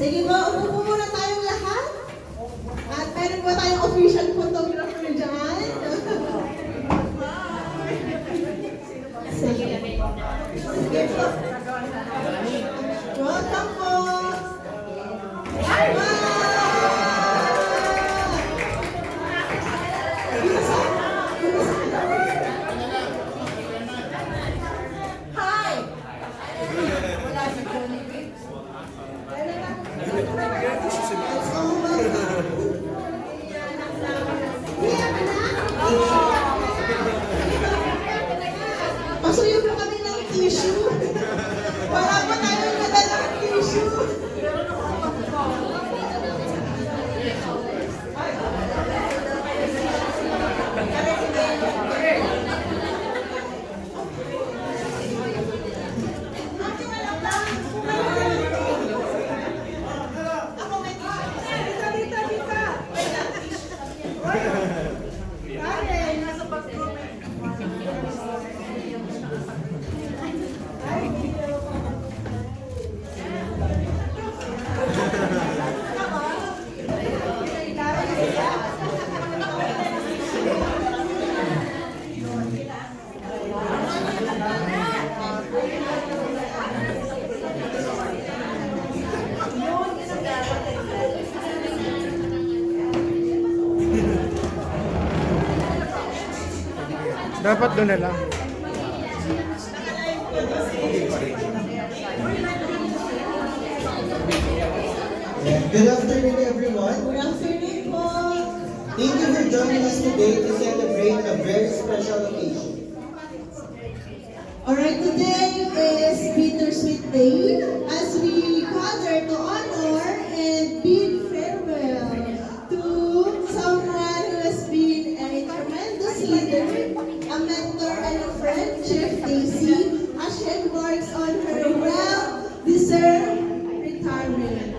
Sige po, upo po muna tayong lahat. At meron po tayong official photographer dyan. Sige. Sige po. Welcome po. Pasuyo po kami ng tissue. Wala po tayong nadalang tissue. Dapat doon na lang. Good afternoon, everyone. Good afternoon po. Thank you for joining us today to celebrate a very special occasion. Alright, today is Bittersweet Day as we gather to honor and bid farewell to someone who has been a tremendous leader, a mentor and a friend, Chef Daisy, as she embarks on her well-deserved retirement.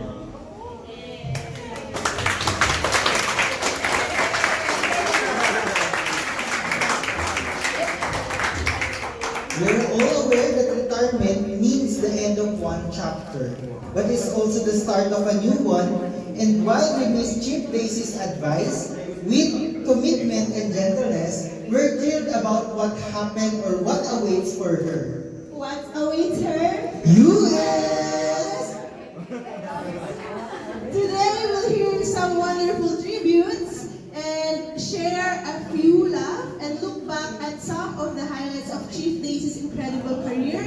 We're all aware that retirement means the end of one chapter, but it's also the start of a new one. And while we miss Chief Daisy's advice, with commitment and gentleness, we're thrilled about what happened or what awaits for her. What awaits her? US! Today we'll hear some wonderful tributes and share a few laugh and look back at some of the highlights of Chief Daisy's incredible career.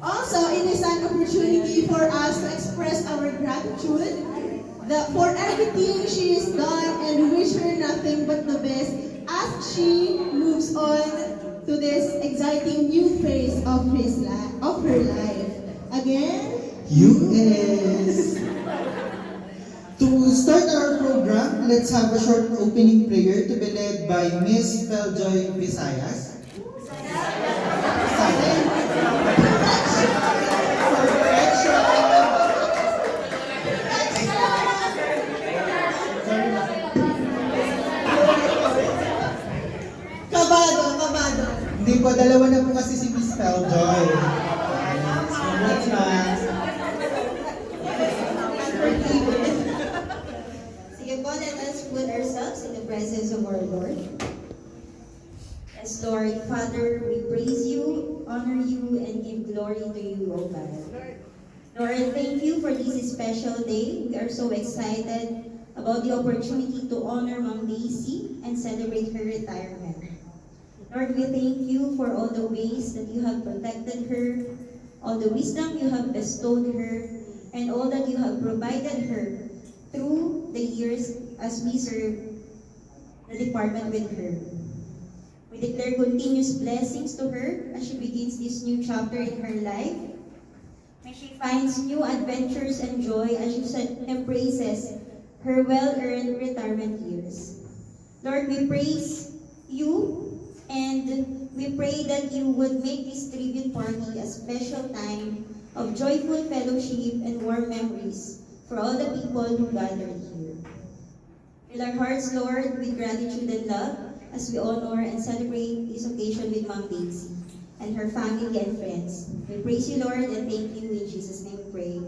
Also, it is an opportunity for us to express our gratitude for everything she has done and wish her nothing but the best as she moves on to this exciting new phase of her life. Again, US! To start our program, let's have a short opening prayer to be led by Miss Feljoy Visayas. kabado. Hindi po, dalawa na po kasi si Miss Feljoy. Congrats, ma'am. Sige po, let us put ourselves in the presence of our Lord. Yes, Lord, Father, we praise you, honor you, and give glory to you, O God. Lord, thank you for this special day. We are so excited about the opportunity to honor Ma'am Daisy and celebrate her retirement. Lord, we thank you for all the ways that you have protected her, all the wisdom you have bestowed her, and all that you have provided her through the years as we serve the department with her. We declare continuous blessings to her as she begins this new chapter in her life. May she finds new adventures and joy as she embraces her well-earned retirement years. Lord, we praise you and we pray that you would make this tribute party a special time of joyful fellowship and warm memories for all the people who gathered here. Fill our hearts, Lord, with gratitude and love as we honor and celebrate this occasion with Ma'am Daisy and her family and friends. We praise you, Lord, and thank you. In Jesus' name we pray.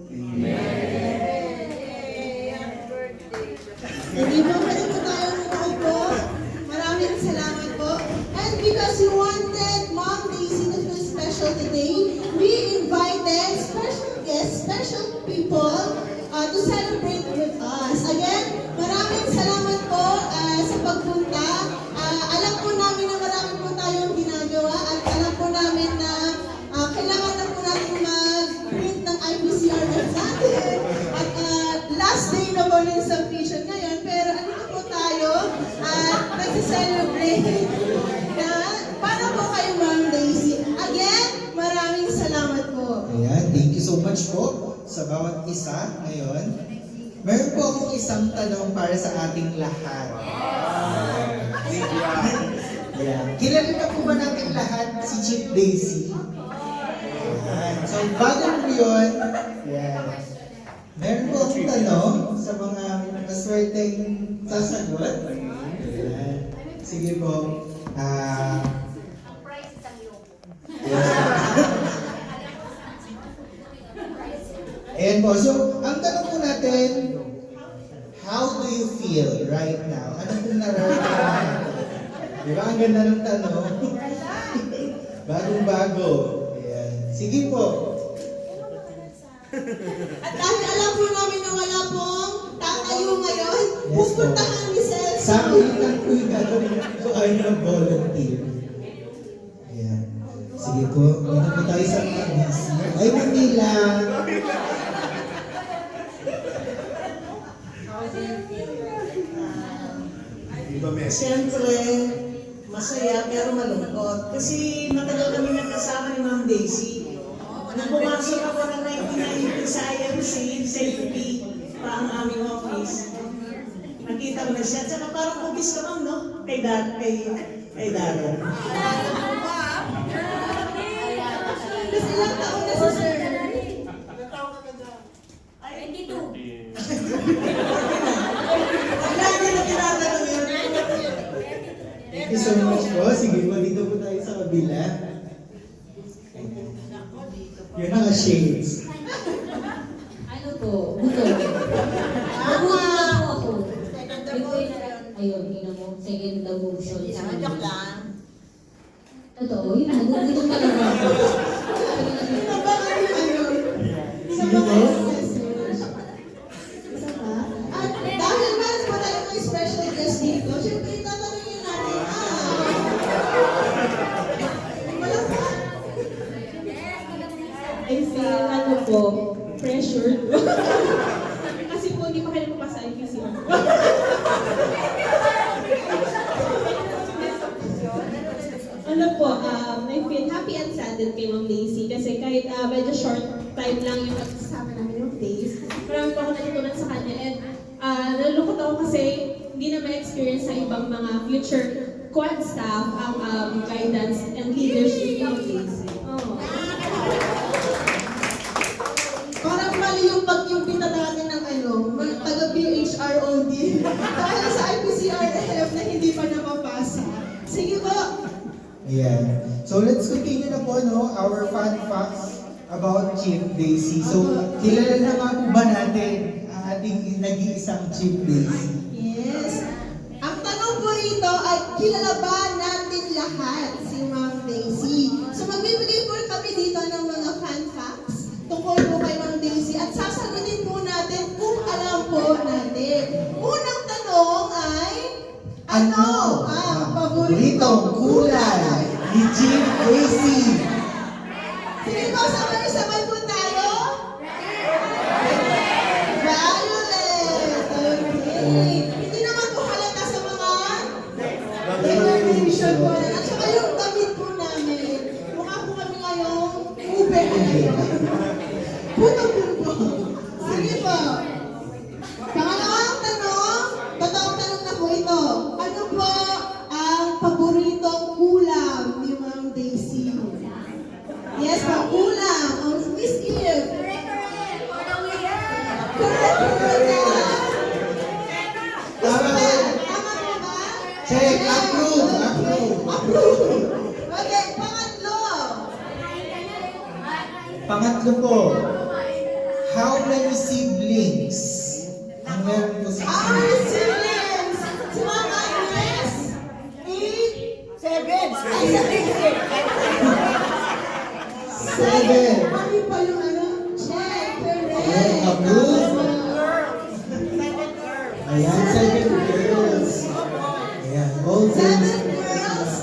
Hindi po pwede po tayong umuupo. Maraming salamat po. And because we wanted Ma'am Daisy to feel special today, we invited special guests, special people to celebrate with us. Again, maraming salamat po sa pagpunta. Alam po namin na marami po tayong ginagawa at alam po namin na kailangan na po natin mag-print ng IPCR natin. At last day na po ng submission ngayon, pero andito po tayo at nag-celebrate na para po kay Ma'am Daisy. Again, maraming salamat po. Ayan, thank you so much po sa bawat isa ngayon. Meron po akong isang tanong para sa ating lahat. Ayan. Kilala na po ba natin lahat si Chief Daisy? Ayan. So, bago po yun, ayan. Meron po akong tanong sa mga maswerteng sasagot. Ayan. Sige po. Ayan po. So, ang tanong po natin, how do you feel right now? Ano pong nararamdaman natin? Di ba? Ang ganda ng tanong. Bagong-bago. Ayan. Sige po. At dahil alam po namin na wala pong tatayo ngayon, Yes, pupuntahan ni Sel Sa akin lang po yung gagawin ko ay mag-volunteer. Ayan. Sige po. Dito po tayo sa mga busy. Ay, Manila! Siyempre, masaya pero malungkot. Kasi matagal kami nagkasama ni Ma'am Daisy. Nung pumasok ako ng 1990 sa IMC, safety, pa ang aming office. Nakita ko na siya. Tsaka parang kubis ka, Ma'am, no? Kay Darren. Kasi ilang taon na si Sir. Lagi na tinatanong yun. Thank you so much po. Sige po, dito po tayo sa kabila. Yun ang shades. Ano po? Buto. Nabuto po ako. Ayun, tingnan mo. Second devotion. Joke lang. Totoo, yun. Nagugutom talaga ako. Ano ba kayo, ano? Isa ba kayo message? Isa pa? At dahil meron po tayo may special guest dito, syempre tatanungin natin, wala pa? I feel, ano po, pressured. Kasi po, hindi pa kayo napapasa IPC. Ano po, I feel happy and saddened kay Ma'am Daisy kasi kahit medyo short time lang yung pagsasama namin yung days, marami po ako natutunan sa kanya and nalulungkot ako kasi hindi na ma-experience sa ibang mga future quad staff ang guidance and leadership ng Daisy. Oh. Parang mali yung pagkimpita natin ng taga-PHROD dahil sa IPCRF na hindi pa napapasa. Sige po. Ayan. So let's continue na po, no, our fun facts about Chief Daisy. So, kilala na nga po ba natin ang ating nag-iisang Chief Daisy? Yes. Ang tanong po rito ay kilala ba natin lahat si Ma'am Daisy? So magbibigay po kami dito ng mga fun facts tungkol po kay Ma'am Daisy at sasagutin po natin kung alam po natin. Unang tanong ay ano ang paboritong kulay ni Chief Daisy? Sige po, sabay-sabay po tayo. Violet. Okay. Hindi naman po halata sa mga decoration po. At saka yung damit po namin. Mukha po kami ngayong ube. Puto-puto po. Sige po. Pangalawang tanong, totoong tanong na po ito. Ano po ang paboritong ulam ni Ma'am Daisy? Yes po, ulam. Oh, Miss Eve. Correct. Tama ba? Tama po ba? Check. Approve. Approve. Okay, pangatlo. Pangatlo po, how many siblings ang meron po sa Our siblings. Si Ma'am Agnes. 8. 7. Ay, 7. Kami pa yung ano? Check. Correct. Yes, approve. Ayan, 7 girls. Ayan, all girls. 7 girls.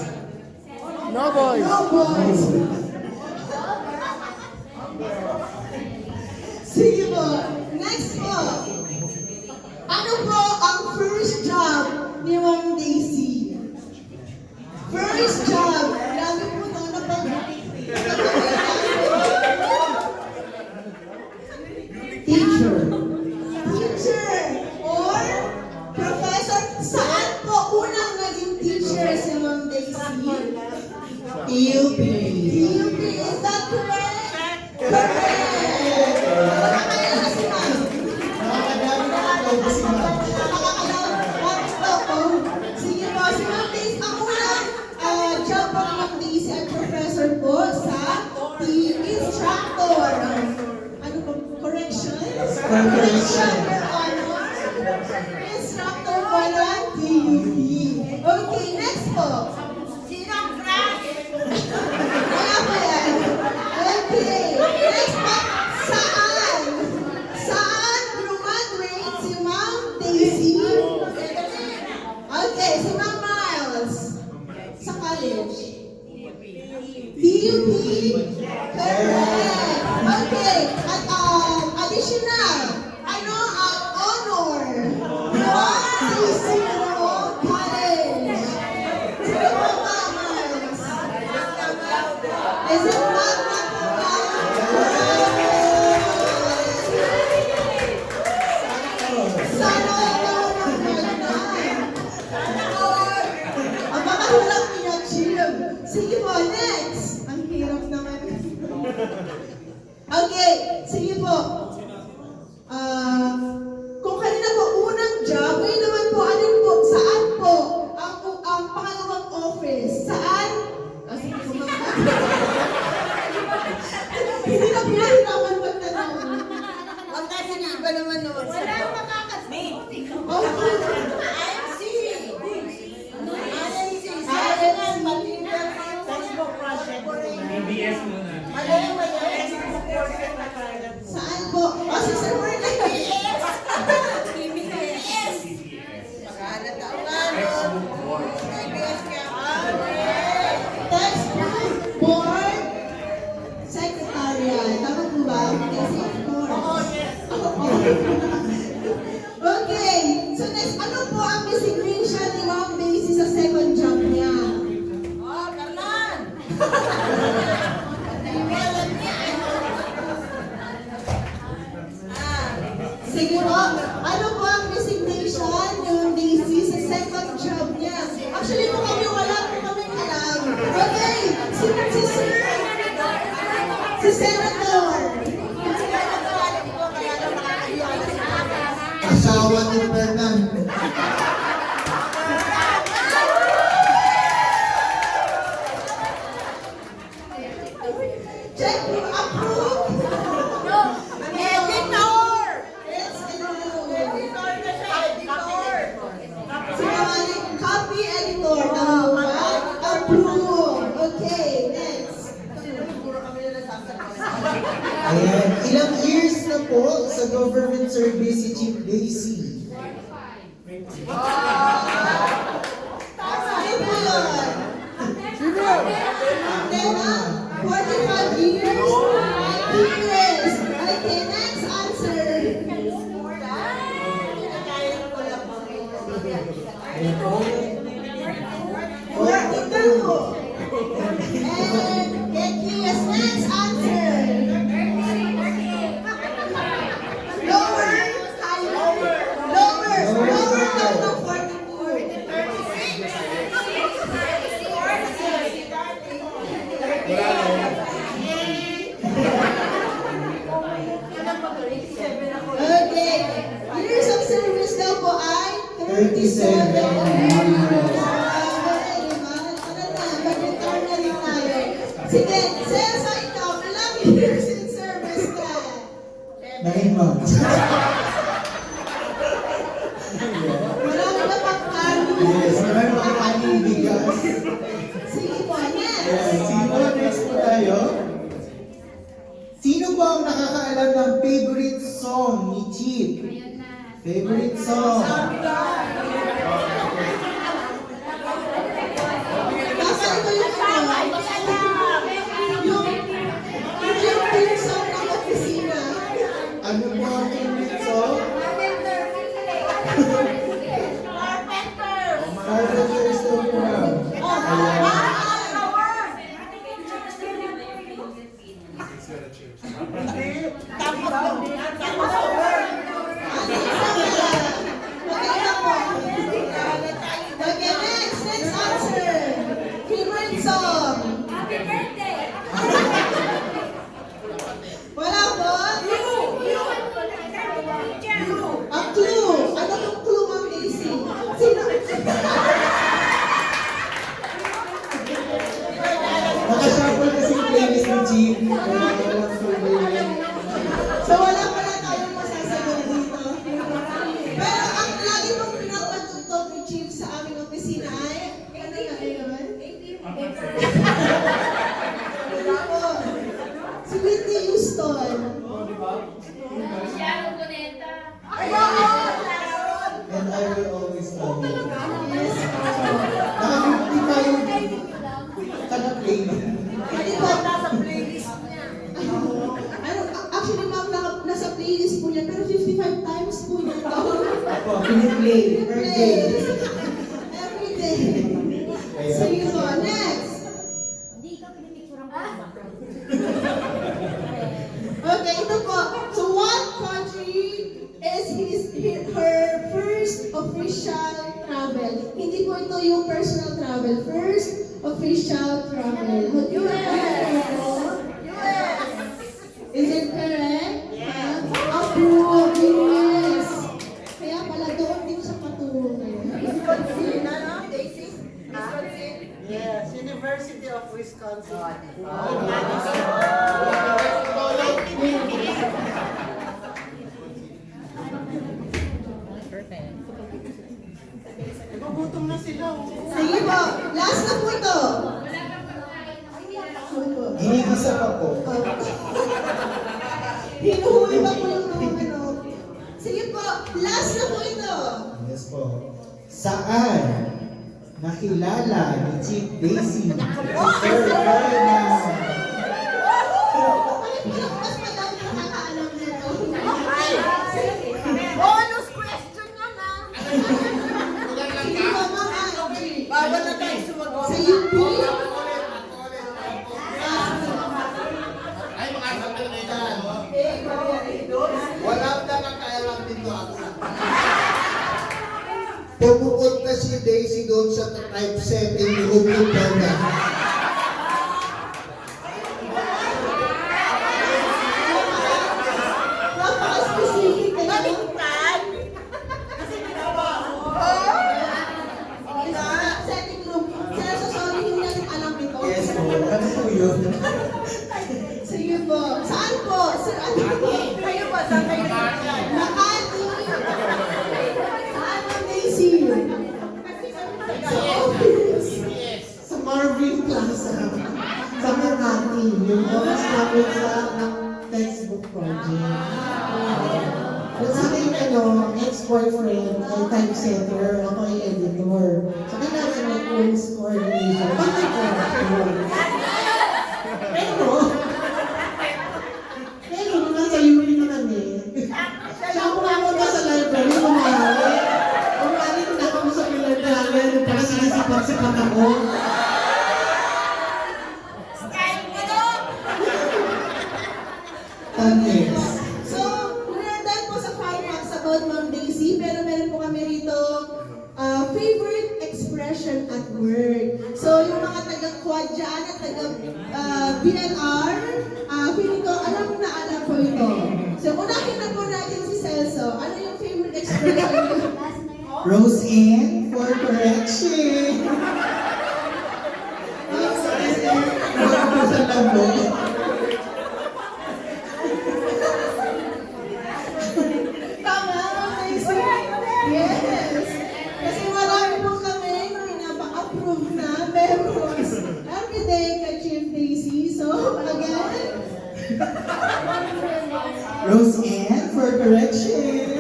No boys. No boys. Sige po. Next po. Ano po ang first job ni Ma'am Daisy? First job. Grabe po no, Teacher. Teacher or professor. Saan po unang naging teacher si Ma'am Daisy? PUP. PUP. Is that correct? Correct. Nakakaya na si Ma'am. Nakakadami na ako si Ma'am. Sige po, si Ma'am Daisy, ang unang job po ni Ma'am Daisy ay professor po sa instructor. Ano po? Correction? Correction, Your Honor. Instructor po ng TUP. Okay, next po. Sino ang crush? Wala po yan. Okay, next po. Saan? Saan graduate si Ma'am Daisy? Okay, si Ma'am Miles. Sa college. TUP? Correct. Okay, at additional. Ano ang honor? Ma'am Daisy College. Sino po Ma'am Miles? Is it Magna Cum Sana ikaw ng Magna. Ang makahulap niya, Jim. Sige po, next. Ang hirap naman. Okay, sige po. Kung kanina po unang job, ngayon naman po, alin po, saan po ang pangalawang office? Saan? Sige po, Ma'am. Hindi na po Sige po, ano po ang resignation yung Daisy sa second job niya? Actually, kung kami wala po kami alam. Okay, si Senator. Asawa ni Fernan. Check, approve. Copy editor. Number one, approve. Okay, next. Ayan. Ilang years na po sa government service si Chief Daisy? Sino po yun? Sino? Nena, 45 years? 19 years. Okay, next answer. And get his next answer. Lower, higher. Lower down to 42. Okay, years of service daw po ay 37 years. Mag-retire na rin tayo. Sige, Cesa, ikaw, ilang years in service ka? 9 months. Marami na pang-ano. Yes, marami mga kaning bigas. Sige po, next. Yes, sino next po tayo? Sino po ang nakakaalam ng favorite song ni Chief? Favorite song? Dapat ito yung ano, yung team song ng opisina. Ano po ang favorite song? Carpenter Stone Crown. Ayan. Okay, next answer. Favorite song. Wala po? Ang clue. Ano yung clue, Ma'am Daisy? Sino? Nakashuffle kasi yung playlist ni Chief. So wala pala tayong masasagot dito. Pero ang lagi mong pinapatugtog ni Chief sa aming opisina ay, ano na yun? Wala po. Si Whitney Houston. And I will always love you. Yes. Naka-55 taga-playlist. Hindi po. Ano, actually, ma'am, nasa playlist po niya, pero 55 times po niya ito. Ako, piniplay per day. Every day. Sige po, next. Okay, ito po. So, what country is her first official travel? Hindi po ito yung personal travel. First official travel. Is it correct? Yeah. Approve. Yes. Kaya pala doon din siya patungo ngayon. Yes, University of Wisconsin. Nagugutom na sila. Sige po. Last na po ito. Ginigisa pa po. Hinuhuli pa po yung mga ano. Sige po. Last na po ito. Yes po. Saan nakilala ni Chief Daisy? Sir Ferdinand. Mas madami nakakaalam nito. Bonus question na na. Sige po, Ma'am Angie. Bawal na tayo sumagot. Sa UP. Daisy doon sa typesetting, humupan na. Napaka-specific eh. Setting room. Sir, so sorry, hindi natin alam ito. Yes po. Ano po yun? Sige po. Saan po? Sir, ano po? Kayo ba? Saan kayo nakakay? Makati. Saan ang Daisy? Sa office. Sa Marvin Plaza. Sa Makati. Yung office namin sa textbook project. Yung aking ex-boyfriend ay typesetter, ako ay editor. So kailangan may course coordination. Pag may course. Pero nasa UP na kami. Siya ako pumunta sa library, kumari. Kumari ko na ako sa pinagdagan, para sinisipat-sipat ako. Yes. So, we're done po sa 5 facts about Ma'am Daisy, pero meron po kami rito favorite expression at work. So, yung mga taga-quad dyan at taga-BNR, feeling ko, alam po ito. So, unahin na po natin si Celso. Ano yung favorite expression? Rose Ann for correction. Ano po sa labo? Tama, Ma'am Daisy. Yes. Kasi marami po kami pinapa-approve na memos everyday kay Chief Daisy. So, again, Rose Ann for correction.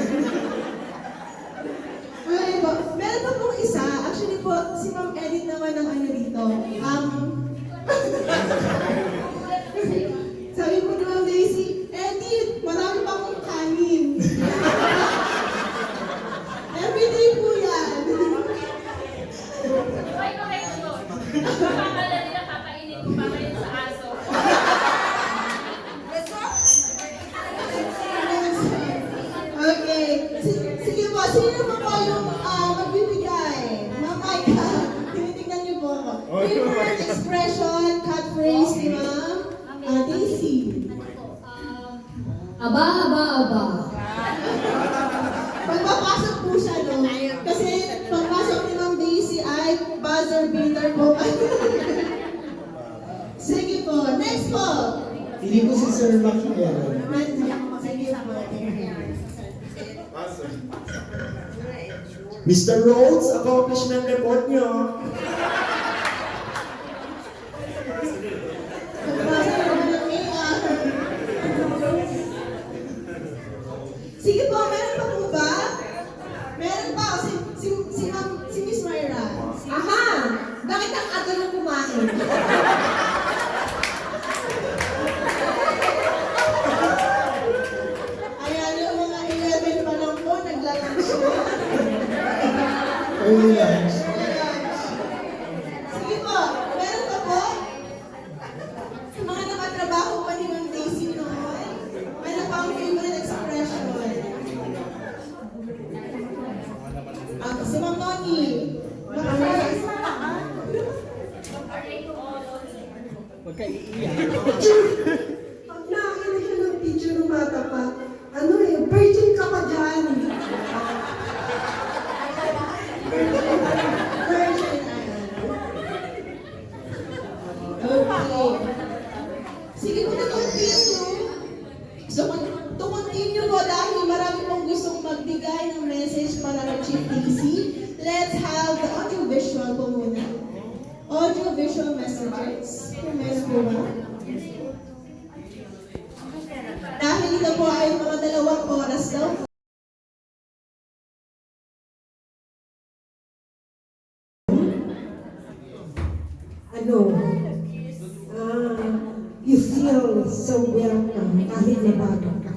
okay po. Meron pa pong isa. Actually po, si Ma'am Edith naman ang ano dito. Sabi po ni Ma'am Daisy, Edith, marami pa akong kanin. Everyday po yan. Ay, correction. Pakakala nila kakainin ko para yun sa aso. Okay. Sige po, sino po po yung magbibigay? Ma'am Maika, tinitignan niyo po ako. Favorite expression, catchphrase ni Ma'am Daisy. Aba, aba, aba. Pagpapasok po siya, no? Kasi pagpasok ni Ma'am Daisy ay buzzer beater po. Sige po, next po. Hindi ko si Sir Mac meron. Sige po. Mr. Rhodes, accomplishment report nyo. Pagpasok naman ng AR. Sige po, meron pa po ba? Meron pa. Si Miss Myra. Aha! Bakit ang aga nang kumain? Ayan, yung mga 11 pa lang po, naglalunch na. Early lunch. Sige po, meron pa po? Sa mga nakatrabaho pa ni Ma'am Daisy noon, meron pa ang favorite expression. Si Ma'am Noni. Baka may- Huwag ka iiyak. Pag nakakita siya ng teacher ng bata pa, ano virgin ka pa dyan. Version. Okay. Sige po na continue. So, to continue po dahil marami pong gustong magbigay ng message para kay Chief Daisy, let's have the audio-visual po muna. Audio-visual messages. Kung meron po ba? Dahil ito po ay mga 2 oras daw. You feel so welcome kahit na bago ka.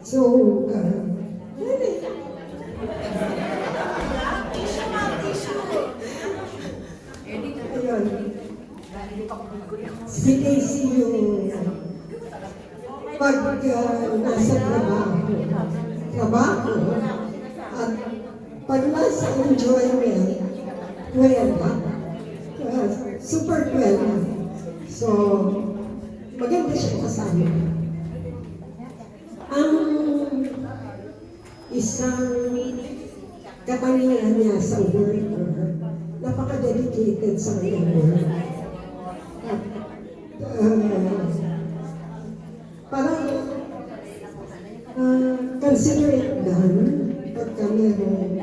So, ayun. Si Daisy yung pag nasa trabaho at Pag nasa enjoyment, 12. Super 12. So, maganda siya kasama. Ang isang katangian niya sa worker, napaka-dedicated sa kanyang work. At, parang consider it done pagka merong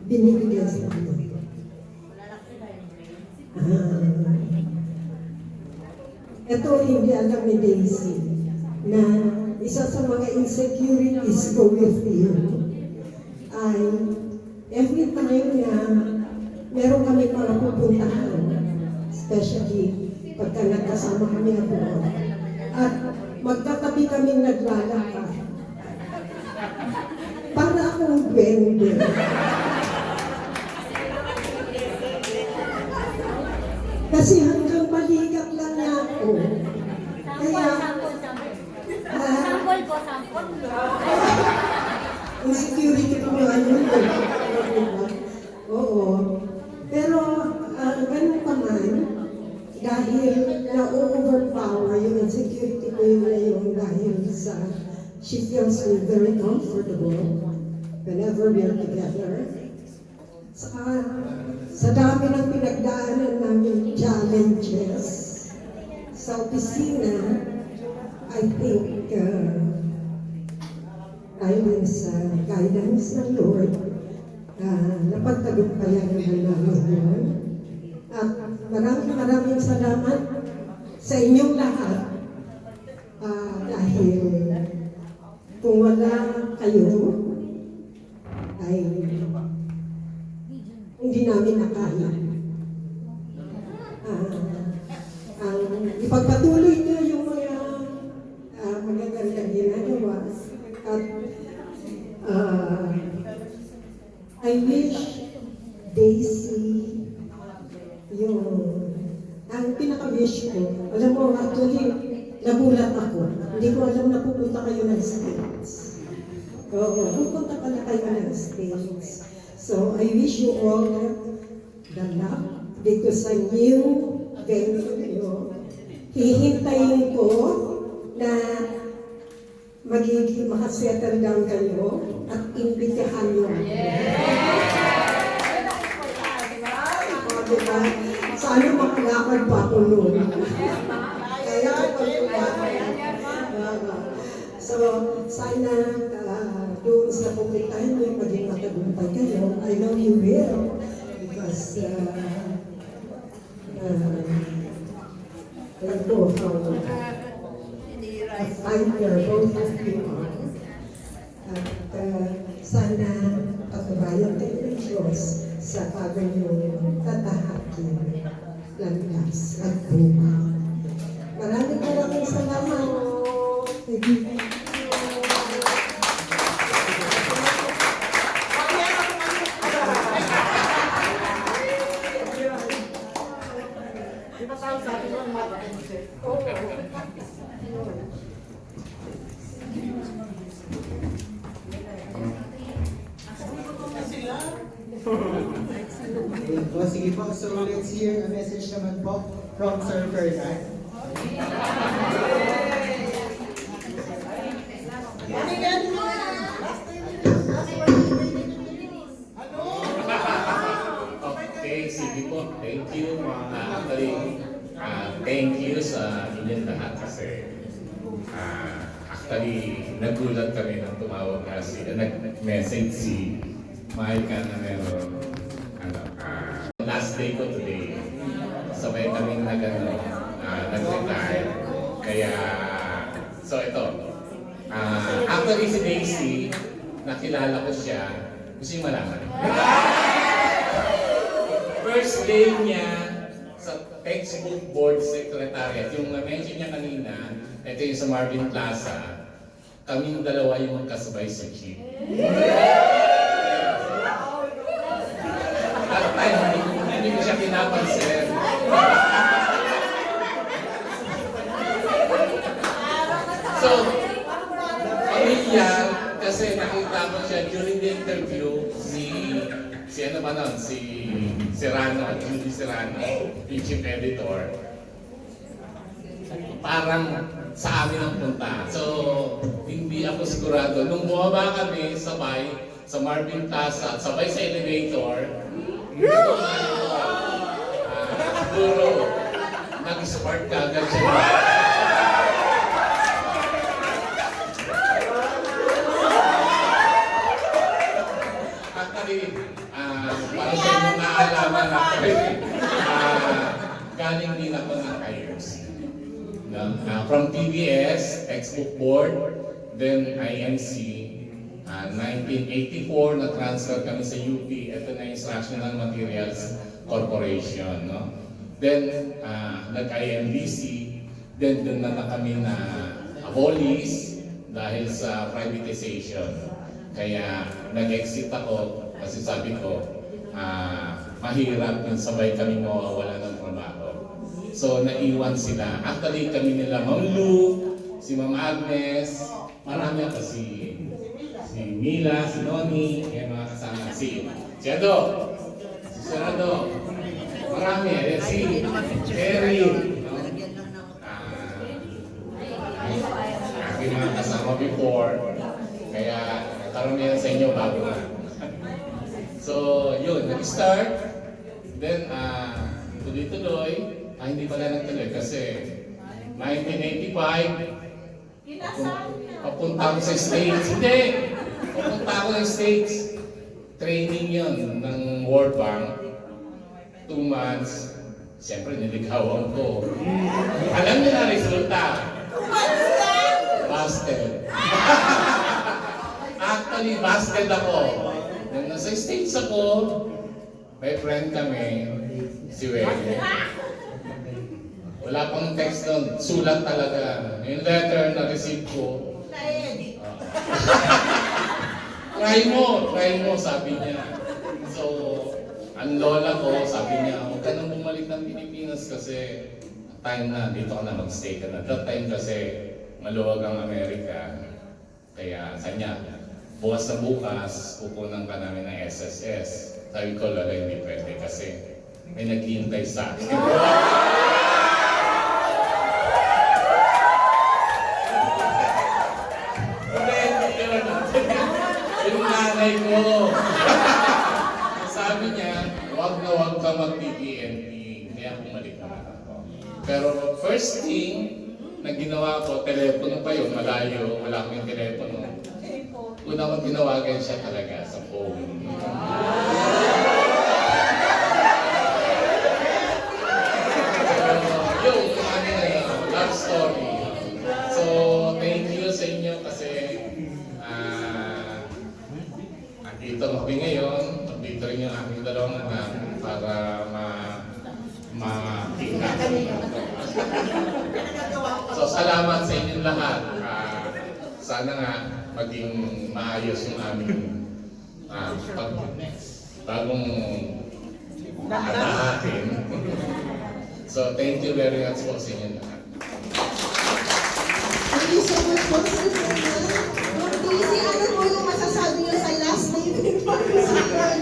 binibigyan sa ito. Ito hindi alam ni Daisy na isa sa mga insecurities ko with you ay every time na meron kami mga pupuntahan, especially pagka nagkasama kami at doon, at magkatabi kami naglalakad. Para akong duwende. Kasi hanggang balikat lang niya ako. Kaya, Sample po, sample. insecurity ko nga yun. Oo. Pero, ganun pa man, dahil na-overpower yung insecurity ko yun ngayon dahil sa she feels me very comfortable whenever we're together. Sa dami ng pinagdaanan namin challenges sa opisina, I think dahil sa guidance ng Lord, napagtagumpayan naman namin yun. At maraming salamat sa inyong lahat dahil kung wala kayo ay hindi namin nakaya. Ang ipagpatuloy niyo yung mga magagandang ginagawa at I wish Daisy yung ang pinaka-wish ko, alam mo, actually, nagulat ako. Hindi ko alam na pupunta kayo ng States. Oo, pupunta pala kayo ng States. So, I wish you all the luck dito sa new venue nyo. Hihintayin ko na magiging makasettle down kayo at imbitahan nyo. Diba? Sana makalakad pa ako noon. Kaya so, sana doon sa pupuntahan nyo, maging matagumpay kayo. I know you will because I know how a fighter both of you are. At sana patubayan kayo ng Diyos sa paganyong tatahakin, landas at bunga. Maraming salamat. Sige po, so let's hear a message naman po from Sir Ferdinand. Okay, sige po. Thank you. Thank you sa inyong lahat kasi actually nagulat kami nang tumawag kasi nag-message si Micah na meron last day ko today. Sabay kaming nag-retire. Kaya, so ito. Actually si Daisy, nakilala ko siya. Gusto yung malaman. First day niya sa textbook board secretariat, yung na-mention niya kanina, ito yung sa Marvin Plaza, kaming dalawa yung magkasabay sa jeep. At time, hindi ko siya pinapansin. So, pamilya, kasi nakita ko siya during the interview, si ano ba nun, si Serrano, Judy Serrano, yung chief editor, parang sa amin ang punta. So, hindi ako sigurado. Nung bumaba kami, sabay, sa Marvin Plaza, at sabay sa elevator, siguro, nag-spark ka agad siya. Actually, para sa inyong naalaman na galing din ako ng IRC. From PBS, textbook board, then INC. 1984, na-transfer kami sa UP. Ito na Instructional Materials Corporation. No? Then, nag-IMDC. Then, doon na kami na abolis dahil sa privatization. Kaya, nag-exit ako kasi sabi ko, mahirap yung sabay kami mawawala ng trabaho. So, naiwan sila. Actually, kami nila Ma'am Lu, si Ma'am Agnes, marami ako si Mila, si Noni, yung mga kasama. Si Ado, si Serrano, marami. Si Terry, no? Aking mga kasama before. Kaya, karamihan sa inyo bago na. So, yun, nag-start. Then, tuloy-tuloy. Hindi pala nagtuloy kasi 1985, papunta ako sa States. Hindi! Papunta ako ng States. Training yun ng World Bank. 2 months. Siyempre, niligawan ko. Alam niyo na resulta. Busted. Actually, busted ako. Nung nasa States ako, may friend kami, si Wayne. Wala pang text doon, sulat talaga. Yung letter na receive ko. Try mo, sabi niya. So, ang lola ko, sabi niya, huwag ka nang bumalik ng Pilipinas kasi time na, dito ka na mag-stay ka na. That time kasi, maluwag ang Amerika. Kaya, kanya, bukas na bukas, pupunan ka namin ng SSS. Sabi ko, lola, hindi pwede kasi may naghihintay sa akin. Yung nanay ko. Sabi niya, wag ka mag-PPNP. Kaya bumalik naman ako. Pero first thing na ginawa ko, telepono pa yun, malayo, wala akong telepono. Una kong tinawagan siya talaga sa phone. So, yung aming love story. So, thank you sa inyo kasi dito kami ngayon, dito rin yung aking dalawang anak para makita. So, salamat sa inyong lahat. Sana nga maging maayos yung aming bagong atin. So, thank you very much po sa inyong lahat. Thank you so much po, Sister Ma'am. Daisy, ano po yung masasabi niyo sa last name ni Sister Ma'am?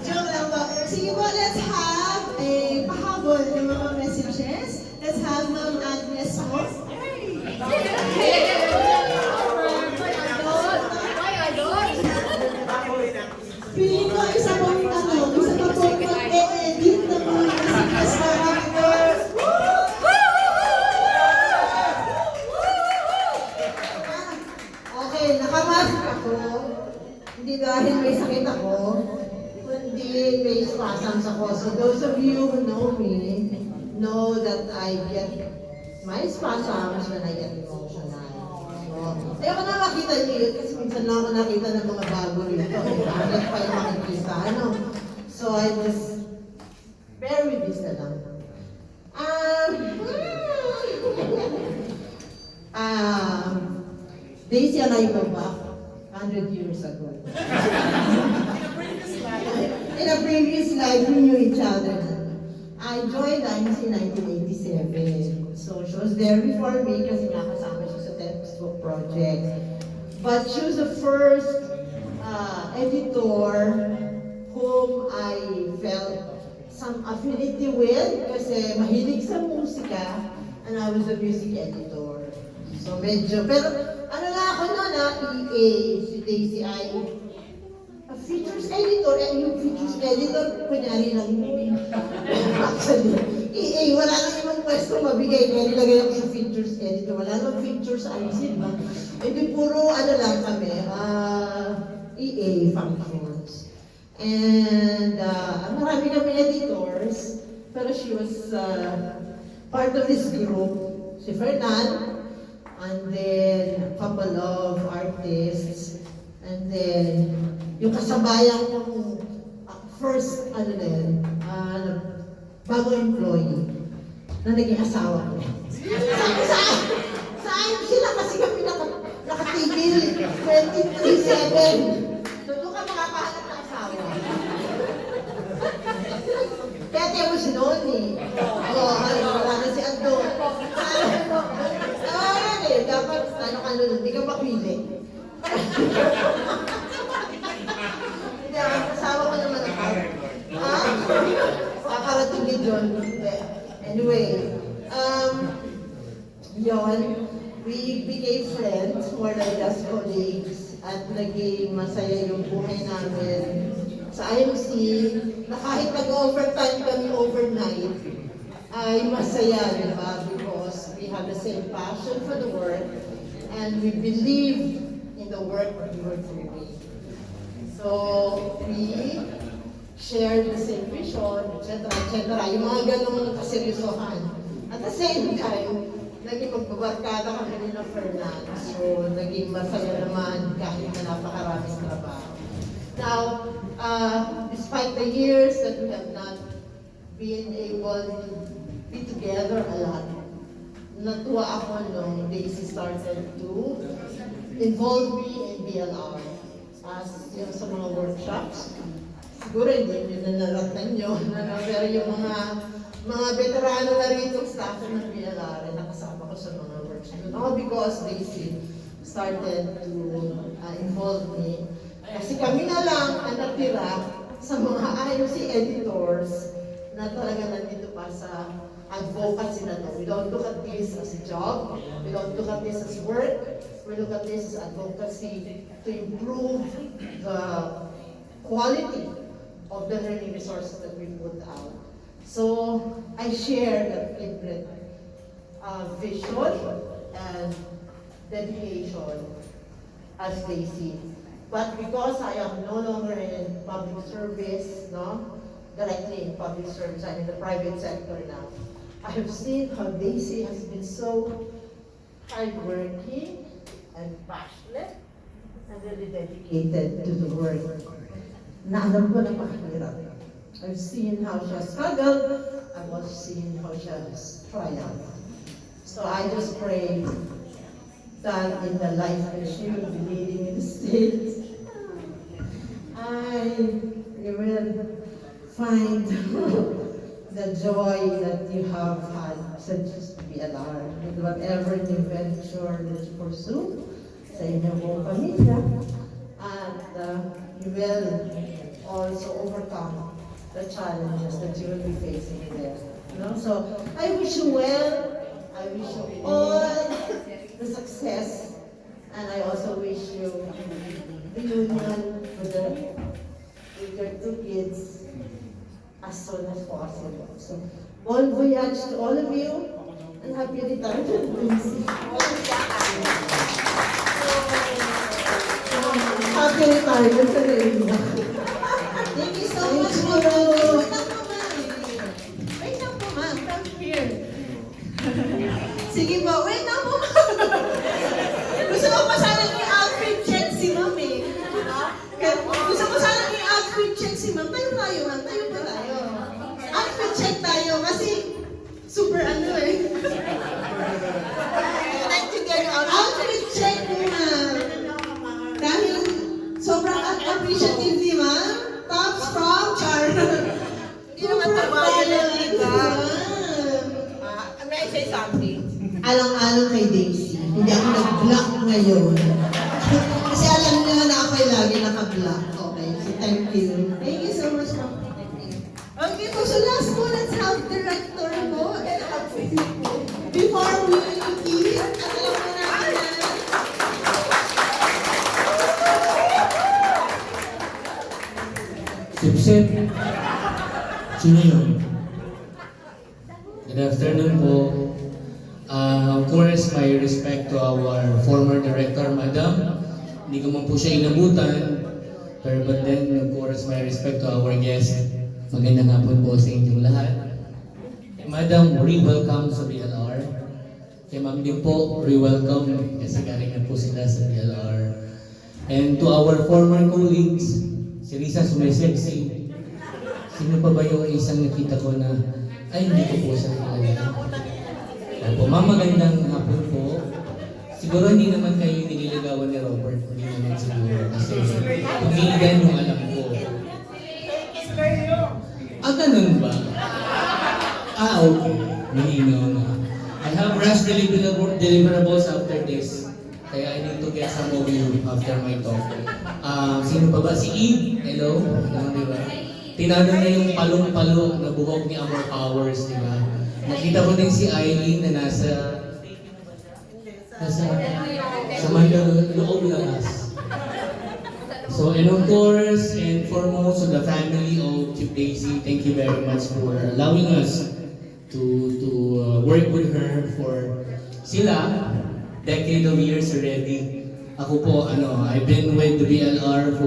Joke lang po. Sige po, let's have a pahabol ng mga messages. Let's have Ma'am Agnes po. Feeling ko isa pong mag-e-edit ng mga messages na Agnes. Okay, nakamask ako. Hindi dahil may sakit ako, kundi may spasms ako. So those of you who know me, know that I get my spasms when I get emotional. So, ayoko na makita niyo yun kasi minsan lang ako nakita ng mga bago rito. Bakit pa yung makikita, ano? So I just bear with this na lang. Daisy and I go back 100 years ago. In a previous life, we knew each other. I joined IMC in 1987. So she was there before me kasi nga kasama siya sa textbook project. But she was the first editor whom I felt some affinity with kasi mahilig sa musika and I was a music editor. So medyo, pero ano na ako noon EA, si Daisy ay a features editor, and yung features editor, kunyari lang yun. Actually, EA, wala nang ibang pwesto mabigay, kaya nilagay ako sa features editor, wala nang features ayusin ba? Hindi puro ano lang kami, EA functions. And marami kami editors, pero she was part of this group, si Fernan, and then a couple of artists, and then yung kasabayan kong first, bagong employee na naging asawa ko. Saan sila kasi kami nakatigil 23/7. So doon ka makakahanap ng asawa. Kaya tiyan mo si Noni. Wala na si Andon. Dapat hindi ka mapili. Hindi, kasama ko naman ako. Kakarating ni John. Anyway, we became friends, more than just colleagues, at naging masaya yung buhay namin sa IMC, na kahit nag-overtime kami overnight, ay masaya, di ba? Because we have the same passion for the work, and we believe in the work that we were doing. So, we shared the same vision, etc., etc., yung mga ganong kaseryosohan. At the same time, naging magbabarkada kami ni Fernan. So, naging masaya naman kahit na napakaraming trabaho. Now, despite the years that we have not been able to be together a lot, natuwa ako nung Daisy started to involve me in BLR as yung sa mga workshops. Siguro hindi nyo nanaratan nyo, pero yung mga veterano na rito staff ng BLR, nakasama ko sa mga workshops. All because Daisy started to involve me. Kasi kami na lang ang natira sa mga IMC editors na talaga nandito pa sa advocacy na to. We don't look at this as a job. We don't look at this as work. We look at this as advocacy to improve the quality of the learning resources that we put out. So I share that different vision and dedication as they see. But because I am no longer in public service, directly in public service, I'm in the private sector now. I have seen how Daisy has been so hardworking and passionate and really dedicated to the work. Na alam ko na mahirap. I've seen how she has struggled. I've also seen how she has triumphed. So I just pray that in the life that she will be leading in the States, you will find the joy that you have had since to be alive with whatever new venture that you pursue sa inyong buong pamilya, and you will also overcome the challenges that you will be facing there. So I wish you well. I wish you all the success, and I also wish you reunion with your two kids as soon as possible. So, bon voyage to all of you, and happy retirement. Happy retirement sa Reina. Thank you so much, Ma'am. Wait lang po, ma'am. Come here. Sige po, wait lang po, ma'am. Gusto ko pa sana yung outfit check si ma'am eh. Gusto ko sana yung outfit check si ma'am. Tayo tayo, ma'am. Tayo pa tayo. Outfit check tayo kasi super ano eh. Outfit check mo, ma'am. Dahil sobrang appreciative ni ma'am. Tops from Char. Hindi naman tawagan lang dito. May I say something? Alang-alang kay Daisy, hindi ako nag-block ngayon. Kasi alam niyo na ako'y lagi naka-block. Okay, so Thank you. Thank you so much, Ma'am. Okay po, so last po, let's have director po. Before we eat, at alam mo natin na Sip-sip. Sino yun? Good afternoon po. Of course, my respect to our former director, Madam. Hindi ko man po siya inabutan. Pero but then, of course, my respect to our guest. Magandang hapon po sa inyong lahat. Madam, re-welcome sa BLR. Kay Ma'am din po, re-welcome kasi galing na po sila sa BLR. And to our former colleagues, si Risa sumesexy. Sino pa ba yung isang nakita ko na, ay hindi ko po siya kilala. Opo, Ma'am, magandang hapon po. Siguro hindi naman kayo nililigawan ni Robert. Hindi naman siguro. Kasi pumiligan yung alam ko. Ganun ba? Okay. Malinaw na. I have rush deliverables after this. Kaya I need to get some of you after my talk. Sino pa ba? Si Eve. Hello? Hello, di ba? Tinanong na yung palong-palo na buhok ni Amor Powers, di ba? Nakita ko din si Eileen na nasa loob ng us. So, and of course, and foremost to the family of Chief Daisy, thank you very much for allowing us to work with her for sila, decade of years already. Ako po, I've been with the BLR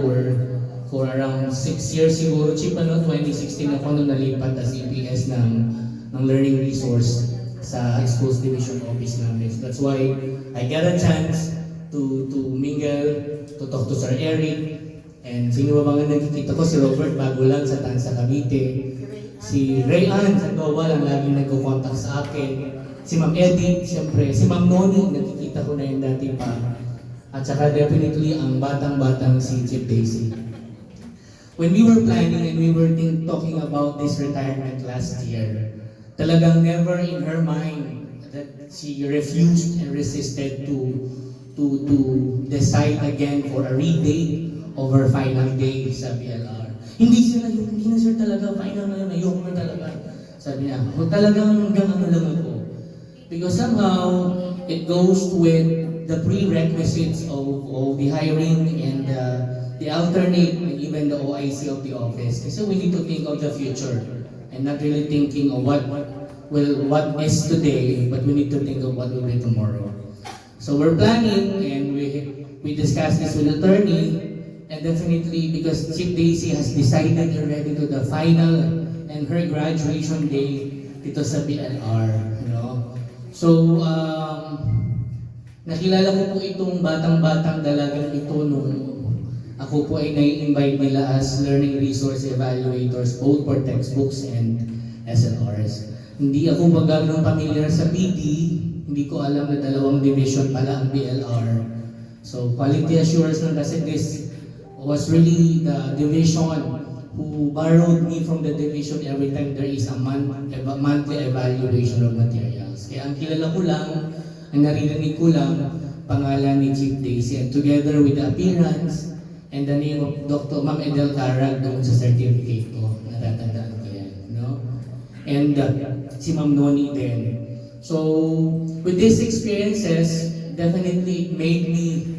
for around 6 years siguro. Chief, 2016 ako nung nalipat as EPS ng learning resource sa schools division office namin. So that's why I get a chance to mingle, to talk to Sir Eric. And sino ba mga nakikita ko? Si Robert, bago lang sa Tansa Cavite. Si Rayan sa Global, ang laging nagko-contact sa akin. Si Ma'am Edith, siyempre. Si Ma'am Noni, nakikita ko na yun dati pa. At saka definitely ang batang-batang si Chief Daisy. When we were planning and we were talking about this retirement last year, talagang never in her mind that she refused and resisted to decide again for a redate of her final day sa BLR. Hindi na sir talaga, final na yun, ayoko na talaga. Sabi niya, talagang hanggang lang ako. Because somehow, it goes with the prerequisites of the hiring and the alternate and even the OIC of the office. Kasi we need to think of the future and not really thinking of what is today, but we need to think of what will be tomorrow. So we're planning and we discussed this with the attorney, and definitely because Chief Daisy has decided already to the final and her graduation day dito sa BLR, So nakilala ko po itong batang-batang dalagang ito nung ako po ay nai-invite nila as learning resource evaluators both for textbooks and SLRs. Hindi ako magagawang familiar sa PD, hindi ko alam na dalawang division pala ang BLR. So quality assurance nun kasi this was really the division who borrowed me from the division every time there is a monthly evaluation of materials. Kaya ang kilala ko lang, ang naririnig ko lang, pangalan ni Chief Daisy, and together with the appearance and the name of Dr. Ma'am Edel Carag doon sa certificate ko, natatandaan ko yan, And si Ma'am Noni din. So, with these experiences, definitely it made me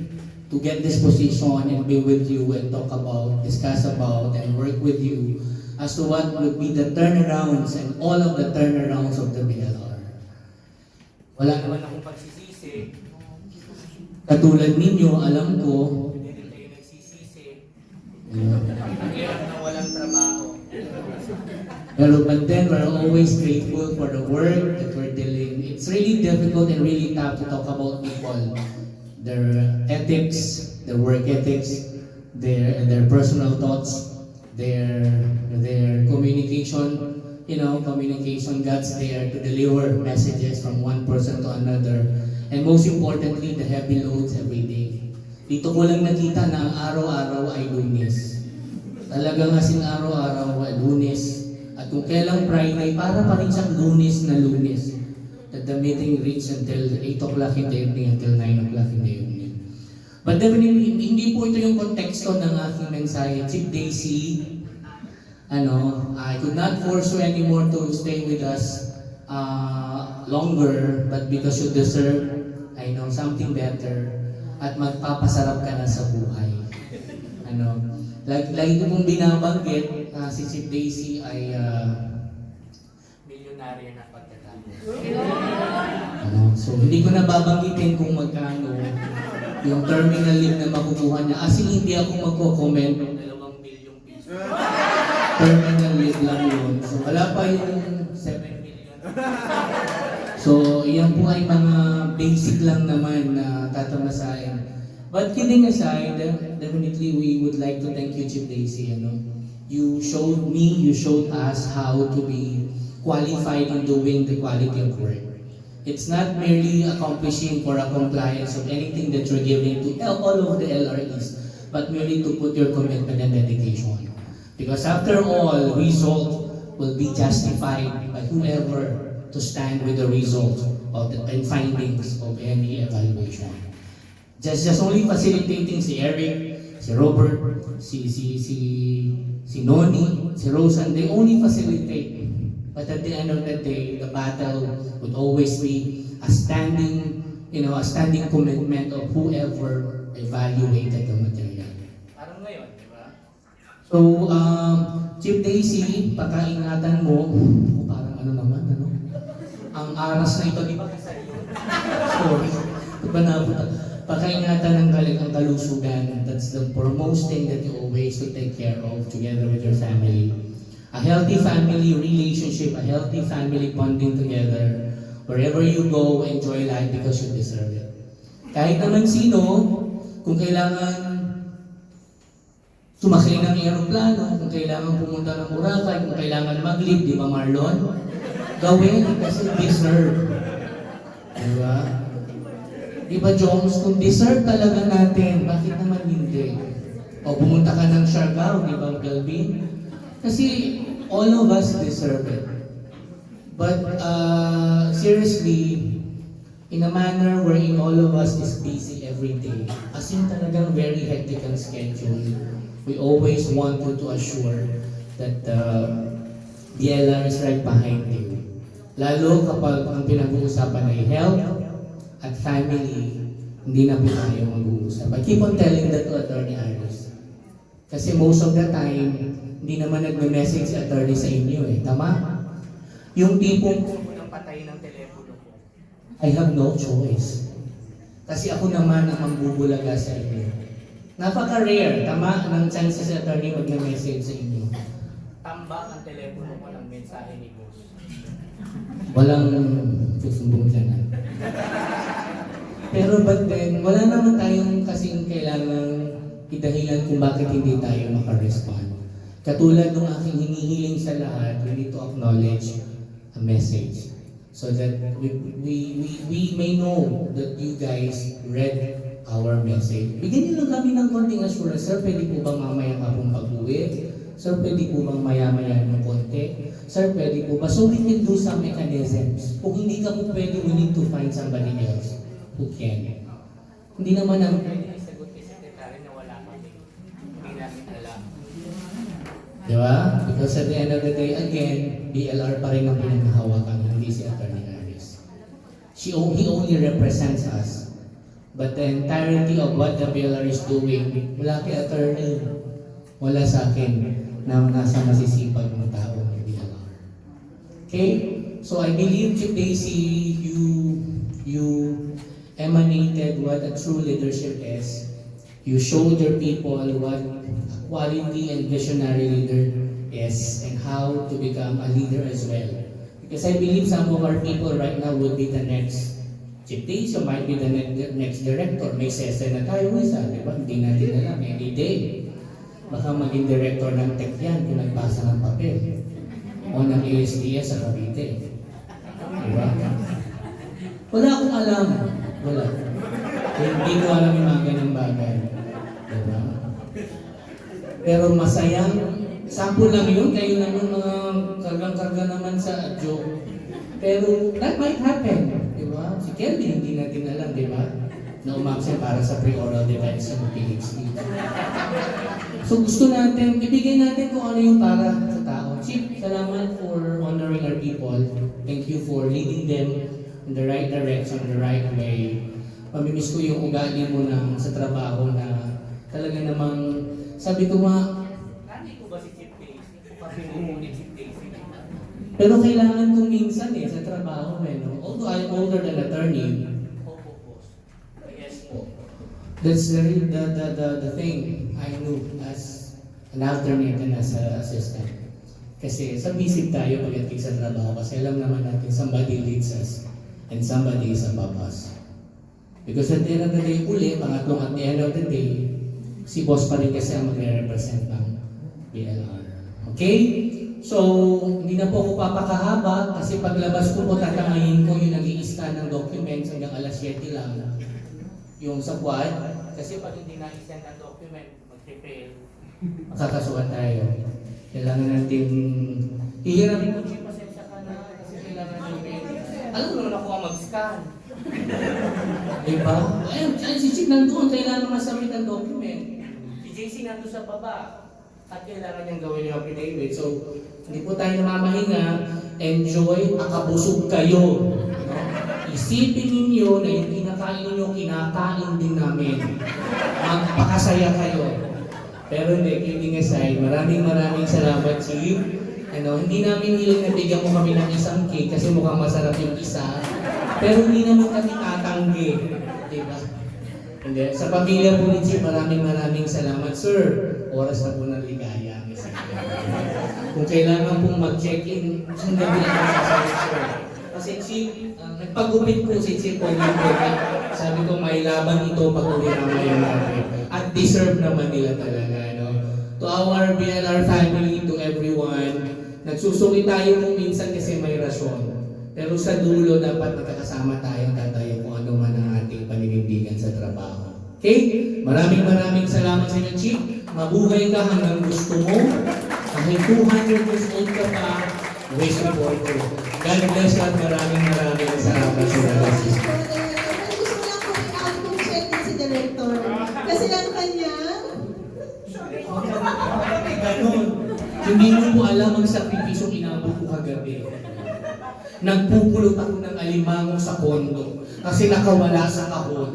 to get this position and be with you and talk about, discuss about, and work with you as to what would be the turnarounds and all of the turnarounds of the BLR. Wala naman akong pagsisisi. Katulad ninyo, alam ko, hindi rin kayo nagsisisi. Ang hirap na walang trabaho. Pero but then we're always grateful for the work that we're doing. It's really difficult and really tough to talk about people. Their ethics, their work ethics, their personal thoughts, their communication, communication guts there to deliver messages from one person to another. And most importantly, the heavy loads every day. Dito ko lang nakita na ang araw-araw ay Lunes. Talagang asin araw-araw ay Lunes. At kung kailang Friday, para pa rin siyang Lunes na Lunes. That the meeting reached until 8 o'clock in the evening until 9 o'clock in the evening. But definitely, hindi po ito yung konteksto ng aking mensahe. Chief Daisy, I could not force you anymore to stay with us longer, but because you deserve, something better, at magpapasarap ka na sa buhay. Lagi ko pong binabanggit, si Chief Daisy ay milyonarya na pagkatapos. So, hindi ko na babanggitin kung magkano yung terminal leave na makukuha niya. Kasi hindi ako magko-comment ng 2 bilyong piso. Terminal leave lang yun. So, wala pa yung 7 million. So, yan po ay mga basic lang naman na tatamasain. But kidding aside, definitely we would like to thank you, Chief Daisy. You showed us how to be qualified in doing the quality of work. It's not merely accomplishing for a compliance of anything that you're giving to all of the LREs, but merely to put your commitment and dedication. Because after all, result will be justified by whoever to stand with the result of and findings of any evaluation. Just only facilitating si Eric, si Robert, si Noni, si Rosan, they only facilitate. But at the end of the day, the battle would always be a standing commitment of whoever evaluated the material. Parang ngayon, di ba? So, Chief Daisy, pakaingatan mo, parang ang aras na ito, di ba? Sorry. Pakaingatan ng kalusugan. That's the foremost thing that you always to take care of together with your family. A healthy family relationship, a healthy family bonding together. Wherever you go, enjoy life because you deserve it. Kahit naman sino, kung kailangan sumakay ng aeroplano, kung kailangan pumunta ng Boracay, kung kailangan mag-leave, di ba Marlon? Gawin kasi deserve. Diba? Diba Jones, kung deserve talaga natin, bakit naman hindi? O pumunta ka ng Siargao, di ba Galvin? Kasi all of us deserve it. But seriously, in a manner wherein all of us is busy every day, as in talagang very hectic ang schedule, we always wanted to assure that the LR is right behind you. Lalo kapag ang pinag-uusapan ay health at family, hindi na po tayo mag-uusap. I keep on telling that to Attorney Aris. Kasi most of the time, hindi naman nagme-message si attorney sa inyo Tama? Yung tipong nang patay ng telepono ko, I have no choice. Kasi ako naman ang mambubulaga sa inyo. Napaka-rare, tama, ng chances si attorney magme-message sa inyo. Tambak ang telepono ko ng mensahe ni boss. Walang susumbong dyan. Pero but then, wala naman tayong kasing kailangang idahilan kung bakit hindi tayo makarespond. Katulad ng aking hinihiling sa lahat, we need to acknowledge a message so that we may know that you guys read our message. Bigyan niyo lang kami ng konting assurance. Sir, pwede po bang mamaya ka pong pag-uwi? Sir, pwede po bang maya-maya ng konti? Sir, pwede po ba? So we can do some mechanisms. Kung hindi ka po pwede, we need to find somebody else who can. Hindi naman namin pwede isagot ni Secretary na wala kami. Hindi namin alam. Diba? Because at the end of the day, again, BLR pa rin ang pinanghahawakan, hindi si Attorney Aris. He only represents us. But the entirety of what the BLR is doing, wala kay Attorney, wala sa akin na nasa masisipag ng tao ng BLR. Okay? So I believe, Chief Daisy, you emanated what a true leadership is. You showed your people what a quality and visionary leader is and how to become a leader as well. Because I believe some of our people right now will be the next Chief Daisy, might be the next director. May sese na tayo isa, di ba? Hindi natin alam, any day. Baka maging director ng tech yan kung nagbasa ng papel. O ng ASDS sa Cavite. Di ba? Wala akong alam. Wala. Hindi ko alam yung mga ganang bagay. Diba? Pero masayang, sample lang yun, kayo naman mga kargang-karga naman sa joke. Pero that might happen, di ba? Si Kelvin, hindi natin alam, di ba? na umabsent para sa pre-oral defense ng PhD. So gusto natin, ibigay natin kung ano yung para sa tao. Chief, salamat for honoring our people. Thank you for leading them in the right direction, the right way. Mamimiss ko yung ugali mo sa trabaho na talaga namang, sabi ko nga, nanay ko ba si Chief Daisy? Kasi mumuni Chief Daisy. Pero kailangan kong minsan sa trabaho no? Although I'm older than attorney, yes po. That's the thing I knew as an alternate and as an assistant. Kasi sa busy tayo pagdating sa trabaho kasi alam naman natin somebody leads us and somebody is above us. Because at the end of the day, pangatlong at the end of the day, si boss pa rin kasi ang magre-represent ng BLR. Okay? So, hindi na po ako papakahaba kasi paglabas ko po tatangayin ko yung nag-i-scan ng documents hanggang alas 7 lang. Yung sa quad, kasi pag hindi na-scan ng document, mag-fail, makakasuhan tayo. Kailangan natin hihirapin ko siya pasensya ka na kasi kailangan natin. Alam mo naman ako ang mag-scan. Diba? Ayun, si Chief nandun, kailangan masubmit ang document. Si JC nandun sa baba. At kailangan niyang gawin yung affidavit. So, hindi po tayo namamahinga. Enjoy, akabusog kayo. No? Isipin ninyo na yung kinakain ninyo, kinakain din namin. Magpakasaya kayo. Pero hindi, kidding aside, maraming salamat, Chief. Hindi namin hiling na bigyan mo kami ng isang cake kasi mukhang masarap yung isa. Pero hindi naman kami tatanggi. Diba? Hindi. Sa pamilya po ni Chief, maraming salamat, sir. Oras na po ng ligaya. Kung kailangan pong mag-check-in, sundan nila ang sasabi, sir. Kasi Chief, nagpagupit po si Chief po sabi ko, may laban ito pag-uwi naman natin. At deserve naman nila talaga. To our BLR family, to everyone, nagsusuki tayo kung minsan kasi may rasyon. Pero sa dulo, dapat magkakasama tayong tatayo kung ano man ang ating paninindigan sa trabaho. Okay? Maraming salamat sa inyo, Chief. Mabuhay ka hanggang gusto mo. Kahit 200 years old ka pa, wish me for you. God bless you at maraming salamat sa lahat. Gusto lang po i-check din si Director. Kasi ang kanya, hindi mo po alam ang sakripisyo inabot ko kagabi. Nagpupulot ako ng alimango sa kondo kasi nakawala sa kahon.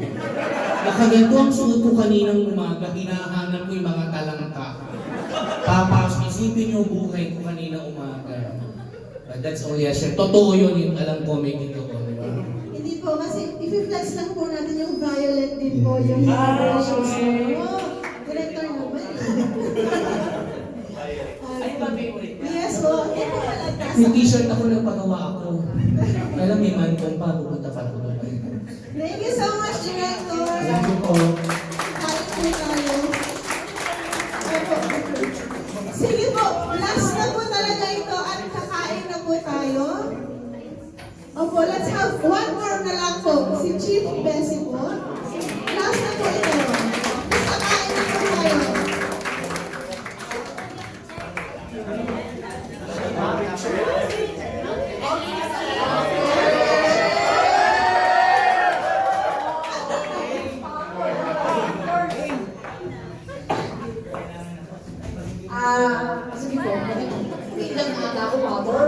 Nakaganto ang suot ko kaninang umaga, hinahanap ko yung mga talangka. Tapos isipin yung buhay ko kanina umaga. But that's only a share. Totoo yun, yung alam ko may dito ko. hindi po kasi i-flex lang po natin yung violet din po yung vibrations mo. Director naman. Yes po. Yung t-shirt ako nagpagawa ako. Alam may man kong pa, pupunta pa ako. Thank you so much, Director. Thank you po. Kain po tayo. Sige po, last na po talaga ito at kakain na po tayo. Opo, let's have one more na lang po. Si Chief Bessie po. Last na po ito. Kakain na po tayo. Sige po, bilang ata ako water.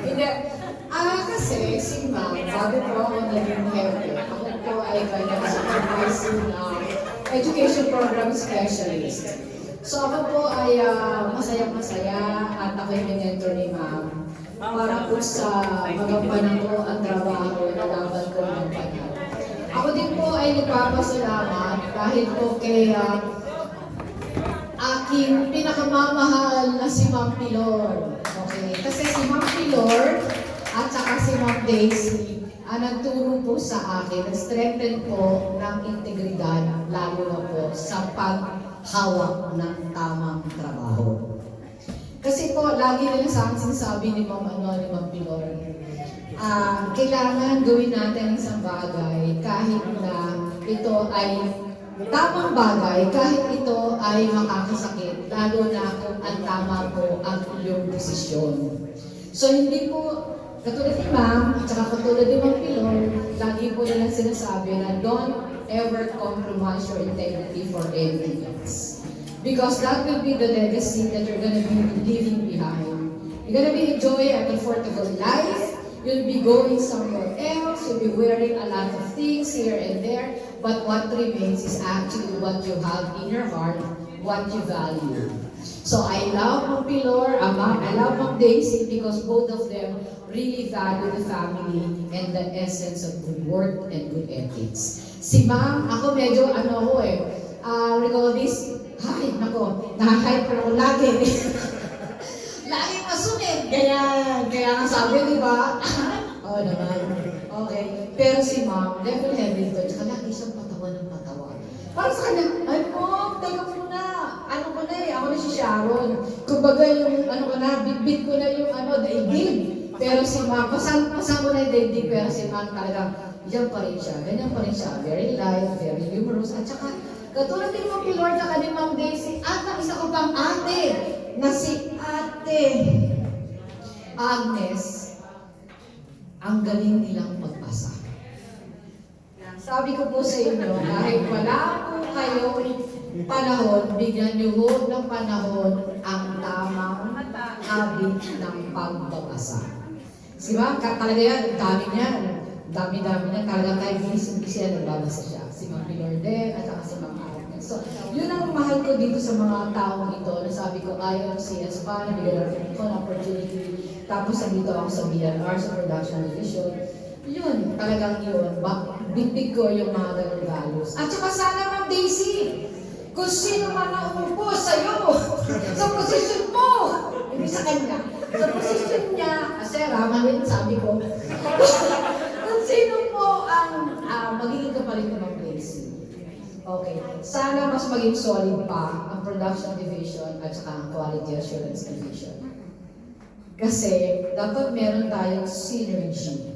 Hindi. Kasi si ma'am, bago po ako naging health, ako po ay kanya supervising education program specialist. So ako po ay masaya-masaya at ako yung mentor ni ma'am para po sa magampanan ko ang trabaho na dapat ko magampanan. Ako din po ay nagpapasalamat dahil po kay aking pinakamamahal na si Ma'am Pilor. Okay, kasi si Ma'am Pilor at saka si Ma'am Daisy nagturo po sa akin, nag-strengthen po ng integridad, lalo na po sa paghawak ng tamang trabaho. Kasi po, lagi nila sa akin sinasabi ni Ma'am Pilor, kailangan gawin natin isang bagay kahit na ito ay tamang bagay, kahit ito ay makakasakit, lalo na kung ang tama po ang iyong desisyon. So hindi po, katulad ni Ma'am, at saka katulad ni Ma'am Pilor, lagi po nilang sinasabi na don't ever compromise your integrity for anything else. Because that will be the legacy that you're gonna be leaving behind. You're gonna be enjoying a comfortable life. You'll be going somewhere else. You'll be wearing a lot of things here and there. But what remains is actually what you have in your heart, what you value. So I love Ma'am Pilor, I love Ma'am Daisy because both of them really value the family and the essence of good work and good ethics. Si Ma'am, ako medyo recall this, nahahyper ako lagi. Lagi masunod, ganyan. Kaya nga sabi, di ba? Oo naman. Okay. Pero si Ma'am, level-headed ko, tsaka lagi siyang patawa ng patawa. Para sa kanya, ay Mom, teka muna. Ako na si Sharon. Kumbaga yung, bit-bit ko na yung daigdig. Pero si Ma'am, pasang ko na yung daigdig, pero si Ma'am talagang, yan pa rin siya. Ganyan pa rin siya. Very light, very humorous. At saka, katulad din Ma'am Pilor, tsaka ni Ma'am Daisy, at ang isa ko pang ate, na si Ate Agnes, ang galing nilang magpasa. Sabi ko po sa inyo, kahit wala po kayong panahon, bigyan niyo ho ng panahon ang tamang habit ng pagbabasa. Diba? Talaga yan, dami-dami niya, talaga kahit bilis-bilis yan, nagbabasa siya. Si Ma'am Pilor din, at saka si Ma'am Agnes. So, yun ang mahal ko dito sa mga taong ito, na sabi ko, ayaw si Espa, nabigyan natin ko ng opportunity. Tapos, nandito ako sa BNR, sa production division. Yun, talagang yun. Big ko yung mga ganun values. At saka sana, Ma'am Daisy, kung sino man ang umupo sa'yo, sa posisyon mo, hindi sa kanya, sa posisyon niya, kasi ramahin, sabi ko, kung sino po ang magiging kapalit ng Ma'am Daisy. Okay, sana mas maging solid pa ang production division at saka ang quality assurance division. Kasi dapat meron tayong synergy.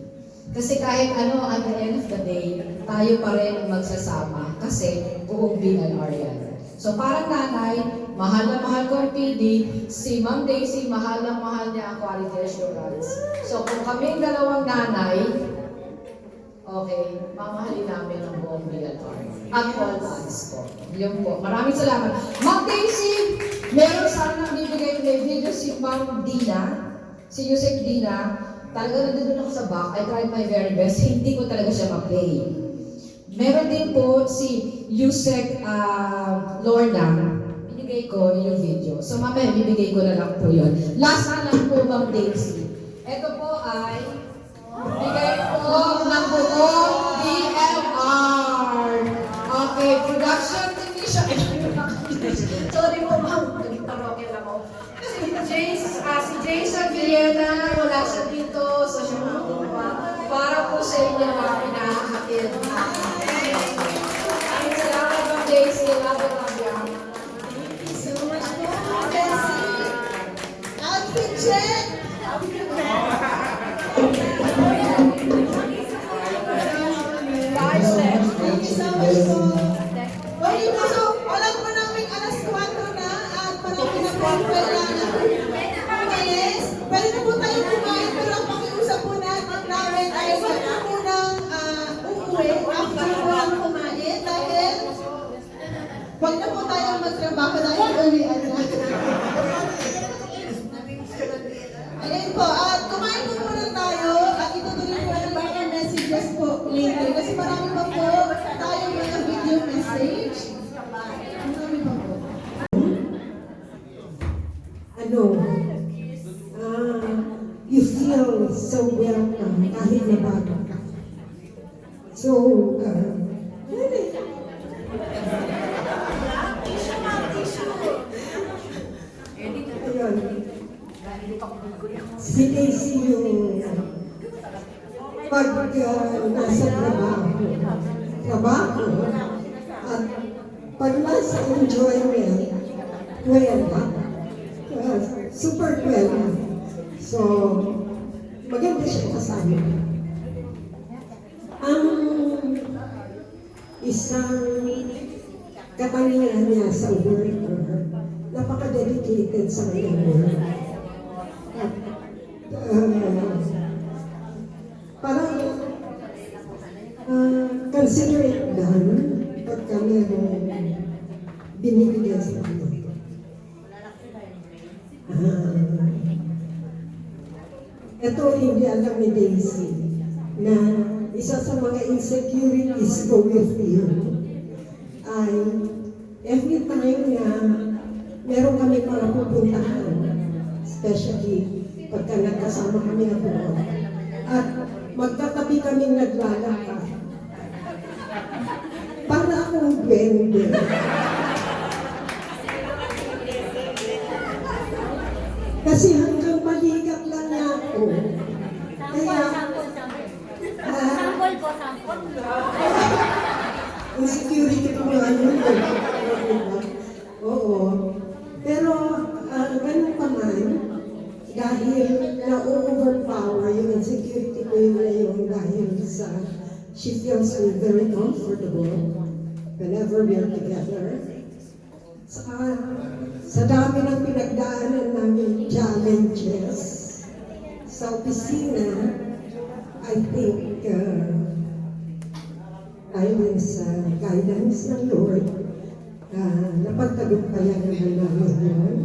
Kasi kahit at the end of the day, tayo pa rin ang magsasama kasi buong BNR yan. So parang nanay, mahal na mahal ko ang PD, si Ma'am Daisy, mahal na mahal niya ang quality assurance. So kung kaming dalawang nanay, okay, mamahalin namin ang buong BNR. At all hands po. Yun po. Maraming salamat. Ma'am Daisy, meron sana bibigay ng video si Ma'am Dina, si Yusek Dina. Talaga nandun ako sa back. I tried my very best. Hindi ko talaga siya ma-play. Meron din po si Yusek Lorna. Binigay ko yung video. So mamaya bibigay ko na lang po yun. Last na lang po, Ma'am Daisy. Ito po ay bigay po ng buong BNR. Okay, production division. Sorry po, Ma'am. Naging parokya lang ako. Si Jason Villena, wala siya dito, so siya para po sa inyo mga pinakakatid. Ang salamat ng Daisy, love you. Thank you so much po, Daisy. Outfit check! Thank you so much po. Okay po, so alam po namin alas 4 na at marami na po kailangan. Pwede na po tayo kumain, pero ang pakiusap po namin ay huwag na po nang umuwi after po ang kumain dahil huwag na po tayo magtrabaho dahil uwian na. Ayan po, at kumain po muna tayo at itutuloy po ng mga messages po later kasi marami pa po tayo mga video message. Marami pa po. You feel so welcome kahit na bago ka. So, si Daisy yung pag nasa trabaho, at pag nasa enjoyment, super kwela. So, maganda siya kasama. Ang isang katangian niya sa worker, napaka-dedicated sa kanyang work. At parang consider it done pagka merong binibigyan sa inyo. Ito hindi alam ni Daisy na isa sa mga insecurities ko with you ay every time na meron kami para pupuntahan, especially pagka nagkasama kami na doon, at magkatabi kaming naglalakad, para akong duwende. Kasi hanggang maligat lang niya ako. Kaya, Sample po, sample. insecurity ko nga yun. Oo. Pero, ganun pa man, dahil na-overpower yung insecurity ko yun na yung dahil sa she feels me very comfortable whenever we are together. Sa dami ng pinagdaanan namin challenges sa opisina, I think dahil sa guidance ng Lord, napagtagumpayan naman namin yun.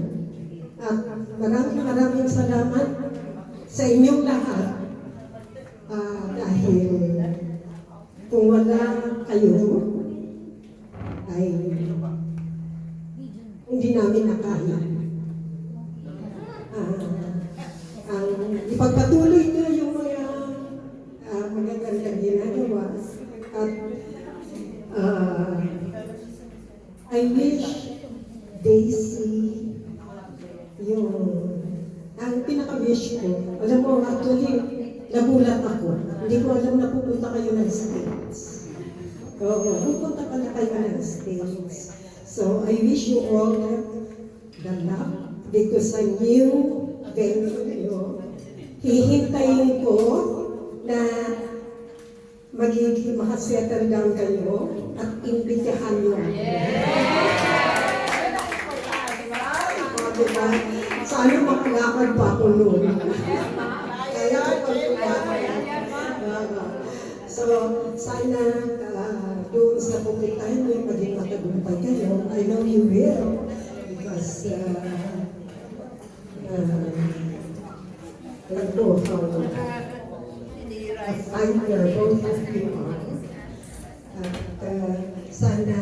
At maraming salamat sa inyong lahat dahil kung wala kayo, ay hindi namin nakaya. Ang ipagpatuloy niyo yung mga magagandang ginagawa at I wish Daisy ang pinaka-wish ko, alam mo, actually, nagulat ako. Hindi ko alam na pupunta kayo ng States. Oo, pupunta pala kayo ng States. So, I wish you all the luck because sa new venue nyo, hihintayin ko na makasettle down kayo at imbitahan nyo. Diba? Sana makalakad pa ako noon. Kaya so, sana doon sa pupuntahan niyo, maging matagumpay kayo. I know you will. Because I know how a fighter both of you are. At sana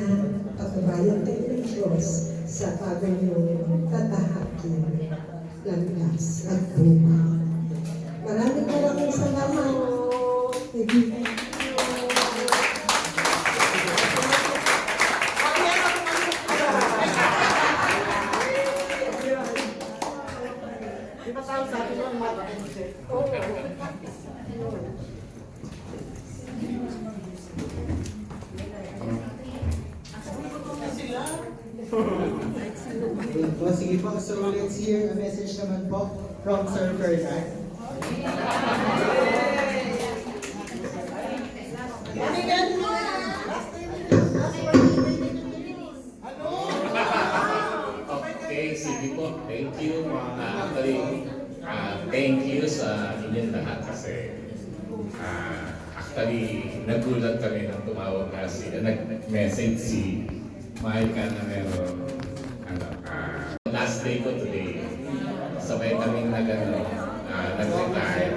pagbabayan tayo ng Diyos sa paganyong tatahakin ng gas at buhay. Maraming salamat. Thank you. Sige po, so let's hear a message naman po from Sir Ferdinand. Okay, sige po. Thank you. Thank you sa inyong lahat kasi actually nagulat kami nang tumawag na nag-message si Maika na meron last day ko today. Sabay kaming nag-retire.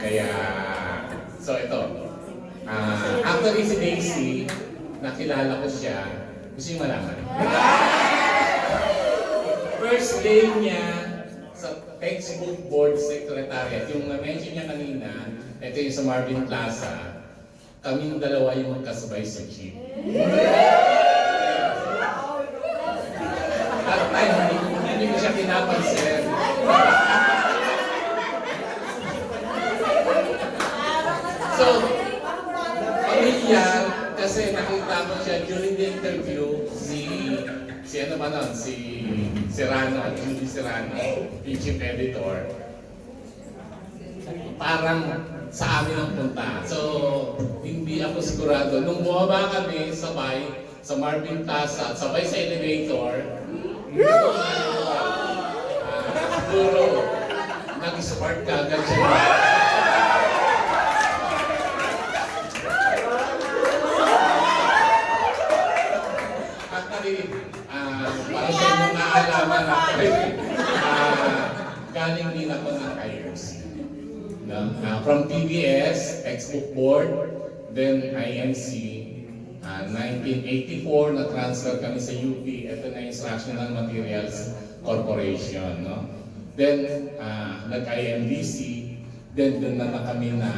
Kaya, so ito. Actually si Daisy, nakilala ko siya. Gusto yung malaman. First day niya sa textbook board secretariat, yung na-mention niya kanina, ito yung sa Marvin Plaza, kaming dalawa yung magkasabay sa jeep. At hindi ko siya pinapansin. So, pamilyar, kasi nakita ko siya during the interview, si Serrano, Judy Serrano, yung chief editor, parang sa amin ang punta. So, hindi ako sigurado. Nung bumaba kami sabay sa Marvin Plaza at sabay sa elevator, siguro, nag-spark ka agad siya. nalaman galing din ako ng IRC. From PBS, Textbook Board, then INC. 1984, na-transfer kami sa UP. Ito na Instructional Materials Corporation. No? Then, nag-IMDC. Then, doon na kami na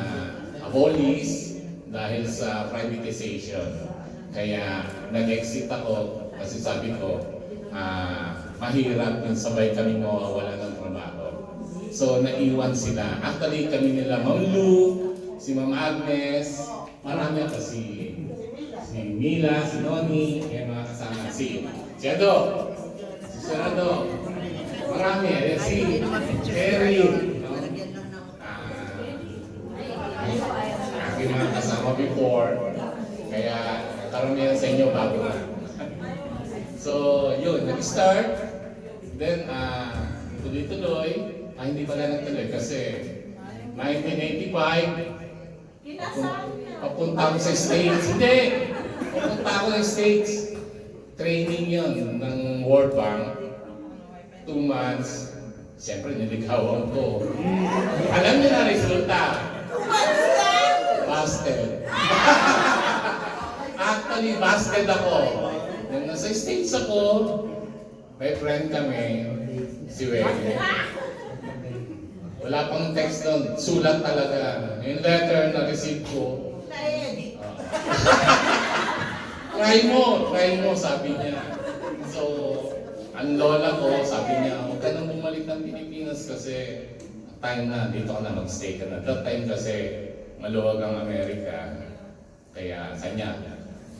abolis dahil sa privatization. Kaya, nag-exit ako kasi sabi ko, mahirap yung sabay kami mawawala ng trabaho. So, naiwan sila. Actually, kami nila Ma'am Lu, si Ma'am Agnes, marami ako si Mila, si Noni, yung mga kasama. Si Ado, si Senado, marami. Si Terry, aking mga kasama before. Kaya karamihan sa inyo bago na. So, yun, nag-start. Then, tuloy-tuloy. Hindi pala nagtuloy kasi 1985, papunta ako sa States. Hindi! Papunta ako ng States. Training yon ng World Bank. 2 months. Siyempre, niligawan ko. Alam niyo na resulta. Busted. Actually, busted ako. Nung nasa States ako, may friend kami, si Wayne. Wala pang text doon, sulat talaga. Yung letter na receive ko. Try mo, sabi niya. So, ang lola ko, sabi niya, huwag ka nang bumalik ng Pilipinas kasi time na, dito ka na mag-stay ka na. That time kasi, maluwag ang Amerika. Kaya, kanya,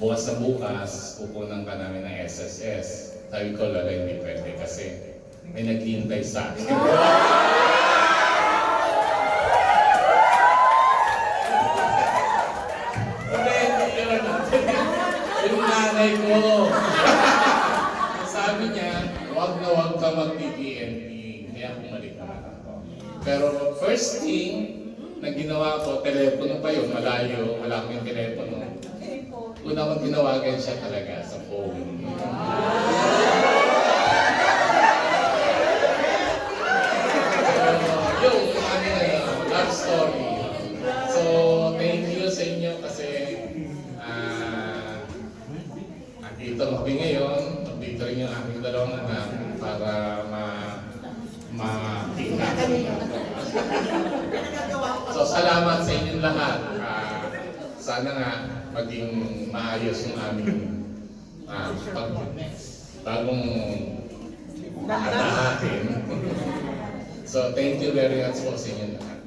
bukas na bukas, pupunan ka namin ng SSS. Sabi ko, lola, hindi pwede kasi may naghihintay sa akin. Yung nanay ko. Sabi niya, wag ka mag-PPNP. Kaya bumalik naman ako. Pero first thing na ginawa ko, telepono pa yun, malayo, wala akong telepono. Una kong tinawagan siya talaga sa phone. So, yung love story. So, thank you sa inyo kasi dito kami ngayon, dito rin yung aking dalawang anak para makita. So, salamat sa inyong lahat. Sana nga maging maayos yung aming bagong atahatin. So, thank you very much po sa inyong lahat.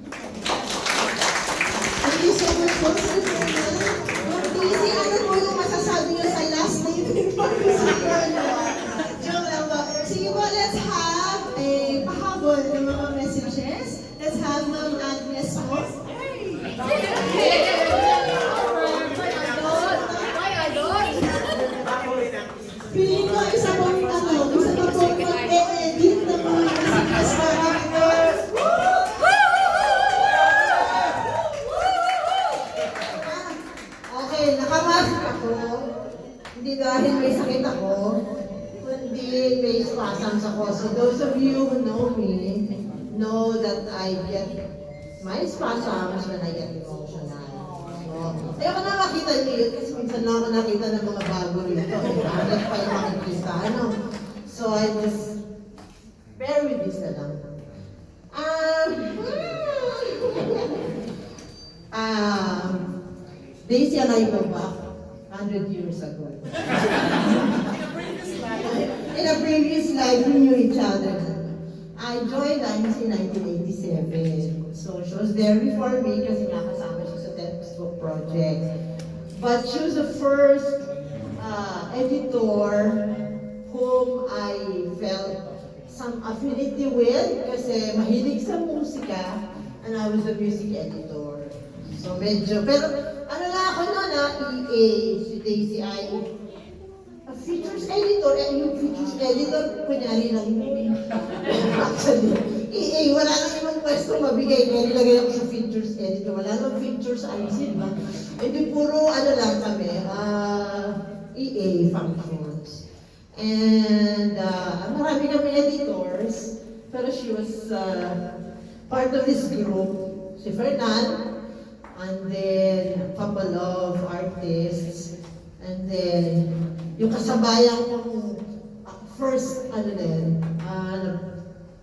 Thank you so much po, Sir Fernand. Ma'am Daisy, ano po yung masasabi niyo sa last statement po sa joke lang po. Sige po, let's have a pahabol ng mga messages. Let's have Ma'am Agnes po. Feeling ko isa pong mag-e-edit na mga messages para nakamask ako, hindi dahil may sakit ako, kundi may spasms ako. So those of you who know me, know that I get my spasms when I get emotional. So, ayoko na makita niyo yun kasi minsan na ako nakita ng mga bago rito. Agad pa yung makikita. So I just bear with this na lang. Daisy and I go back 100 years ago. In a previous life, we knew each other. I joined IMC in 1987. So she was there before me kasi nakasama siya sa textbook project. But she was the first editor whom I felt some affinity with kasi mahilig sa musika and I was a music editor. So medyo, pero ano na ako noon EA, si Daisy ay a features editor, yung features editor, kunyari lang yun. Actually, EA, wala nang ibang pwesto mabigay, kaya nilagay ako sa features editor, wala nang features IC, diba? E di puro ano lang kami, EA functions. And marami kami editors, pero she was part of this group, si Fernan, and then a couple of artists, and then yung kasabayan kong first,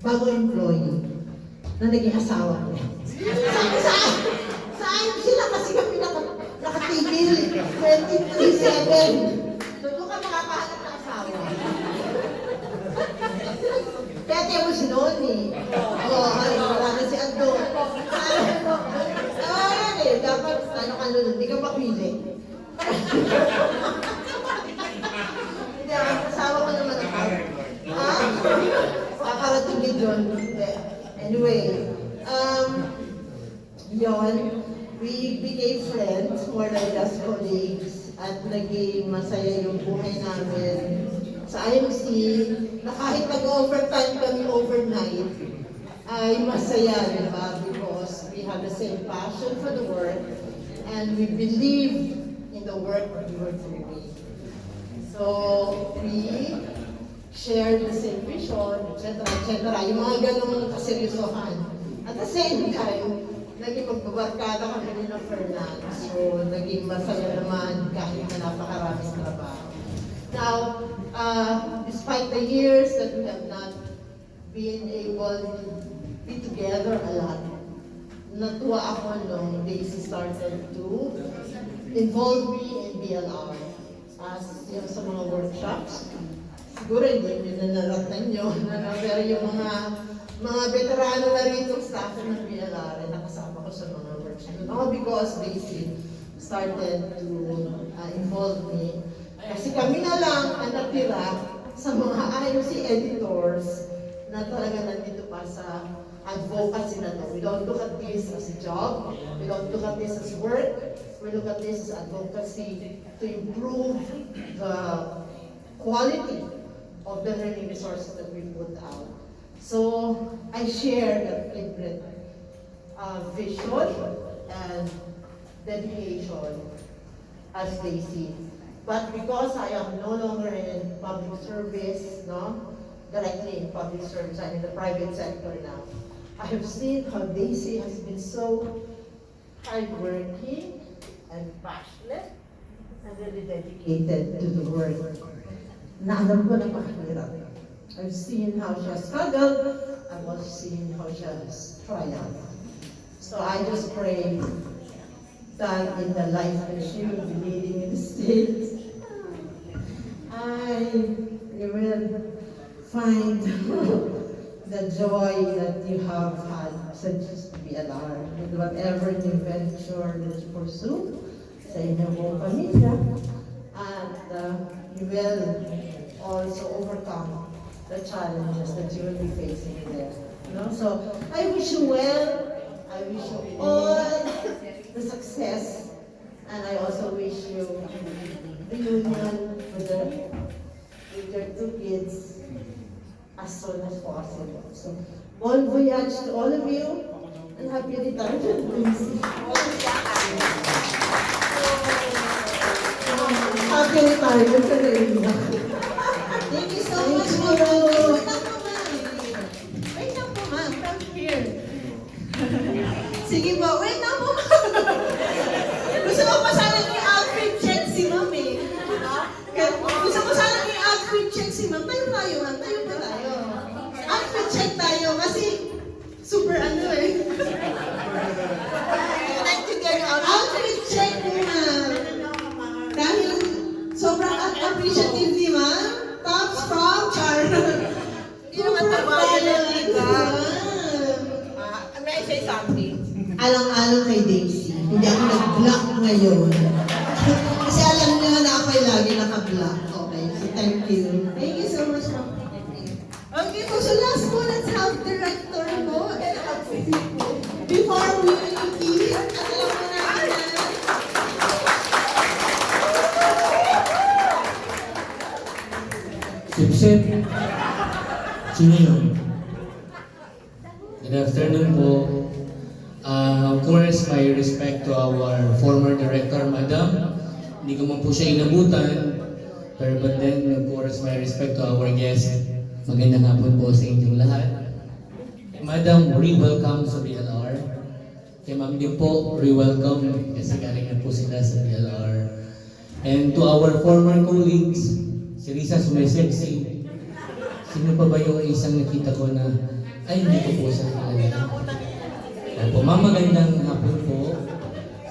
bago employee, na naging asawa ko. Saan sila kasi kami nakatigil 23/7. So doon ka makakahanap ng asawa. Kaya tiyan mo si Noni. Wala na si Ando. Dapat, hindi ka mapili. Hindi, asawa ko naman ako. Kakarating ni John. Anyway, we became friends, more than just colleagues, at naging masaya yung buhay namin sa IMC, na kahit nag-overtime kami overnight, ay masaya, di ba? Because we have the same passion for the work, and we believe in the work we were doing. So, we share the same vision, etc., etc., yung mga ganong kaseryosohan. At the same time, naging magbabarkada kami rin ng Fernan. So, naging masaya naman kahit na napakaraming trabaho. Now, despite the years that we have not been able to be together a lot, natuwa ako nung Daisy started to involve me in BLR as yung sa mga workshops. Siguro hindi nyo na naratan nyo, pero yung mga veterano na rito sa akin ng BLR, nakasama ko sa mga workshops. All because Daisy started to involve me. Kasi kami na lang ang natira sa mga IMC editors na talaga nandito pa sa advocacy na to. We don't look at this as a job. We don't look at this as work. We look at this as advocacy to improve the quality of the learning resources that we put out. So I share that favorite vision and dedication as Daisy. But because I am no longer in public service, directly in public service, I'm in the private sector now. I have seen how Daisy has been so hardworking and passionate and really dedicated to the work. Na alam ko na mahirap. I've seen how she has struggled. I've also seen how she has triumphed. So I just pray that in the life that she will be leading in the States, you will find the joy that you have had since BLR with whatever new venture that you pursue sa inyong buong pamilya, and you will also overcome the challenges that you will be facing there. So I wish you well. I wish you all the success, and I also wish you reunion with your two kids as soon as possible. So, bon voyage to all of you, and happy retirement, please. Happy retirement to Reyna. Thank you so much, Maro. Wait lang po, ma'am. Come here. Sige po, wait lang po, ma'am. Gusto ko pa sana yung outfit check si ma'am eh. Gusto ko sana yung outfit check si ma'am. Tayo tayo, ma'am. Tayo pa tayo. Outfit check tayo kasi super eh. Outfit check mo, ma'am. Dahil sobrang appreciative ni ma'am. Tops from Char. Hindi naman tabayan ng liga. May I say something? Alang-alang kay Daisy. Hindi ako nag-block ngayon. Kasi alam niyo na ako'y lagi naka-block. Okay, so thank you. Thank you so much, ma'am. Okay po, so last po, let's have director po. Before we eat, at alam mo natin na Sip-sip. Sino yun? Good afternoon po. Of course, my respect to our former director, Madam. Hindi ko man po siya inabutan. Pero but then, of course, my respect to our guest. Magandang hapon po sa inyong lahat. Madam, re-welcome sa BLR. Kay Ma'am din po, re-welcome kasi galing na po sila sa BLR. And to our former colleagues, si Risa sumesexy. Sino pa ba yung isang nakita ko na, ay hindi ko po siya kilala. Opo, Ma'am, magandang hapon po.